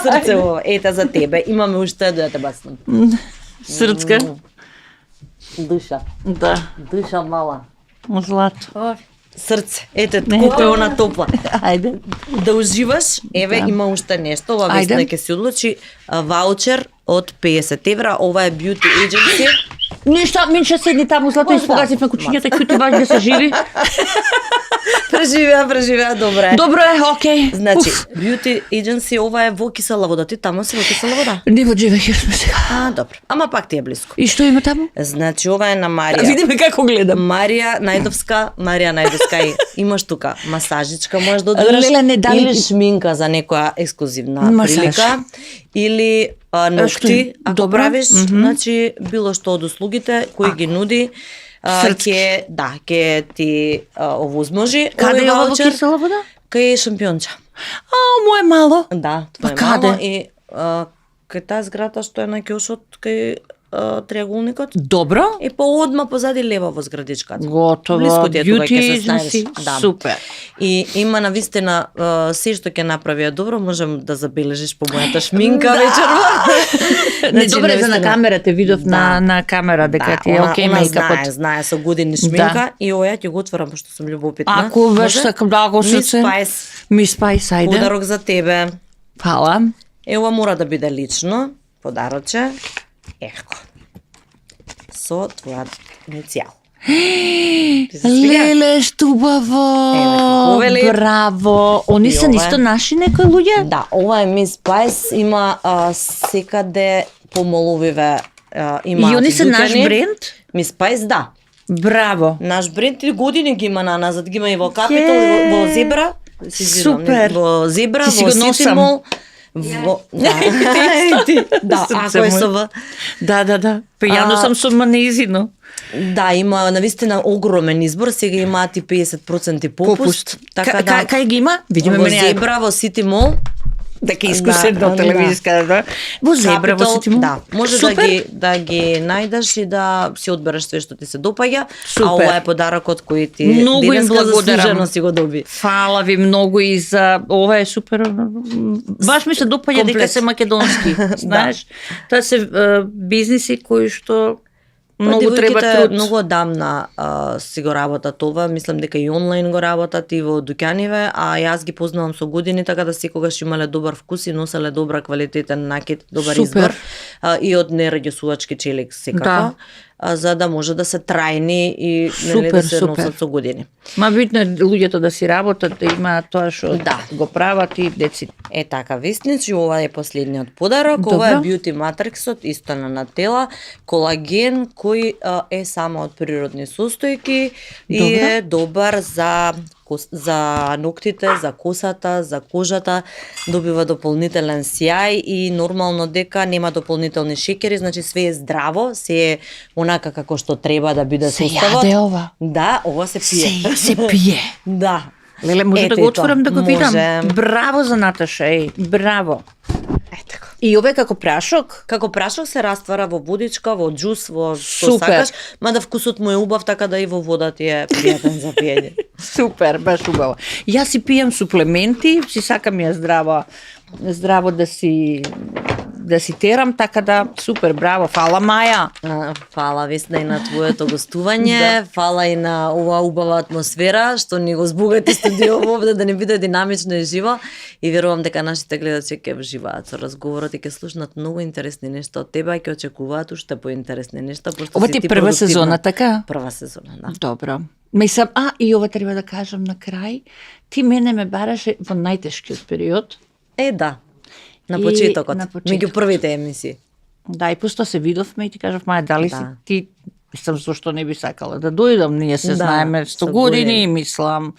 Срце ова. Ета за тебе. Имаме уште да те бацнам. Срцка. Душа. Да. Душа мала. Злато. Срце. Ете, колку е она топла. Ајде. Да уживаш, еве има уште нешто, ова Ајде. Весна ќе се одлучи, ваучер од 50 евра, ова е Beauty Agency. Ништо, Минчо, седни таму, Злато, Може да. испогазивме кучињата, кои ти баш да се живи. Преживеа, добре. Добро е, окей. Значи, Уф. Beauty Agency, ова е во кисела вода, ти таму си во кисела вода? Не во Джевехир сме сега. Добро. Ама пак ти е близко. И што има таму? Значи, ова е на Марија. Видиме како гледам. Марија Најдовска и имаш тука масажичка можеш да одбереш Леле, не дали или ти- шминка за некоја ексклузивна Масаж. прилика или ногти, ако Добро. правиш, значи било што од услугите кои ги нуди Срцки. ќе ти овозможи. Каде овој е ова во ваучер кисела вода? Кај Шампионча. Мој мало. Да, Па тоа е каде? мало и кај таа зграда што е на киошот кај триаголникот. Добро. И поодма позади лево во зградичката. Готово. Блиску ти е тука, Beauty ќе се agency. снајдеш. Да. Супер. И има навистина се што ќе направи добро, можем да забележиш по мојата шминка вечерва. Не, добре за на навистина. камера те видов Да. на камера дека ти е окей мејкапот. знае со години шминка и оја ќе го отворам пошто сум љубопитна. Ако беше Може? така даго Miss срце. Spice, Мис Спайс, ајде. подарок за тебе. Фала. Ова мора да биде лично, подароче. Ехко. Со твојат иницијал. Ти се свига? Леле, што убаво. Еве, како вели. Браво. Они И се ова е. нисто наши некои луѓе? Да, ова е Miss Spice, има секаде помолувиве имаат И они се наш дуќани. бренд? Miss Spice, да. Браво. Наш бренд 3 години ги има назад, ги има и во Капитол, во Зебра. Се извинувам, Супер. Во Зебра, Ти си во го носам. Сити Мол. Во да, Срце ако е моје. со В. Да. Па јано сум со манезино. Да, има навистина огромен избор, сега имаат и 50% попуст. Така да, Кај ги има? Видиме во мене. Зебра, во Сити Мол. Дека искусе Да, на телевизиска, да. Во Зебра, во Капитол, Сити Мол. да, може Супер. да ги најдеш и да си одбереш све што ти се допаѓа, Супер. а ова е подарокот кој ти Многу им денеска благодарам. заслужено си го доби. Фала ви многу и за ова е супер. Баш ми се допаѓа дека Комплет. се македонски, знаеш. Тоа се бизниси кои што многу треба Девојките труд. многу одамна си го работат ова, мислам дека и онлайн го работат и во дуќаниве, а јас ги познавам со години, така да секогаш имале добар вкус и носеле добра квалитетен накид, добар Супер. избор и од нерегесувачки челик секако, за да може да се трајни и нели да Супер, се супер. носат со години. Ма битно е луѓето да си работат, да имаат тоа што Да. го прават и деците. Е така, вистинчи, ова е последниот подарок. Добро. Ова е Beauty Matrixот, исто на Нателла, колаген кој е само од природни состојки и Добро. е добар за ноктите, за косата, за кожата, добива дополнителен сјај и нормално дека нема дополнителни шеќери, значи све е здраво, се е онака како што треба да биде Се составот. јаде ова. Да, ова се пие. Се пие. Да. Леле, може Ете да го и отворам тоа. да го видам. Може. Браво за Наташа, браво. Е така. И ове како прашок? Како прашок се раствара во водичка, во џус, во што Супер. сакаш, мада вкусот му е убав, така да и во вода ти е пријатен за пиење. Супер, баш убаво. Јас си пијам суплементи, си сакам ја здраво да си терам, така да супер, браво, фала Маја. Фала Весна и на твоето гостување, фала и на оваа убава атмосфера што ни го збогати студио овде да не биде динамично и живо и верувам дека нашите гледачи ќе вживаат со разговорот и ќе слушнат многу интересни нешта од тебе, а ќе очекуваат уште поинтересни нешта пошто Ова си ти ти прва продуктивна. сезона, така? Прва сезона, да. Добро. Мислам, и ова треба да кажам на крај, ти мене ме бараше во најтешкиот период. Е, да. На И почетокот, на почетокот. меѓу првите емисии. Да, и пусто се видовме и ти кажав, Маја, дали си Да. ти, мислам, зашто не би сакала да дојдам, ние се Да, знаеме 100 со години, години. мислам.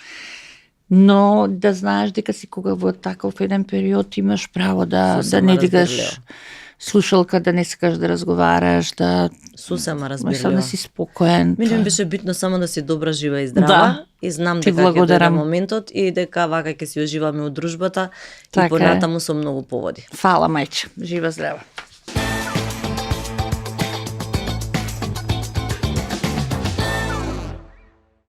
Но да знаеш дека си кога во таков еден период имаш право да Сосема не разбирливо. дигаш слушалка, да не сакаш да разговараш, да Сосема мислам разбирливо. да си спокоен. Мене ми беше битно само да си добра, жива и здрава. Да. И знам Ти дека ќе дојде благодарам. моментот и дека вака ќе си уживаме од дружбата Така и е. понатаму со многу поводи. Фала, мајче. Жива здрава.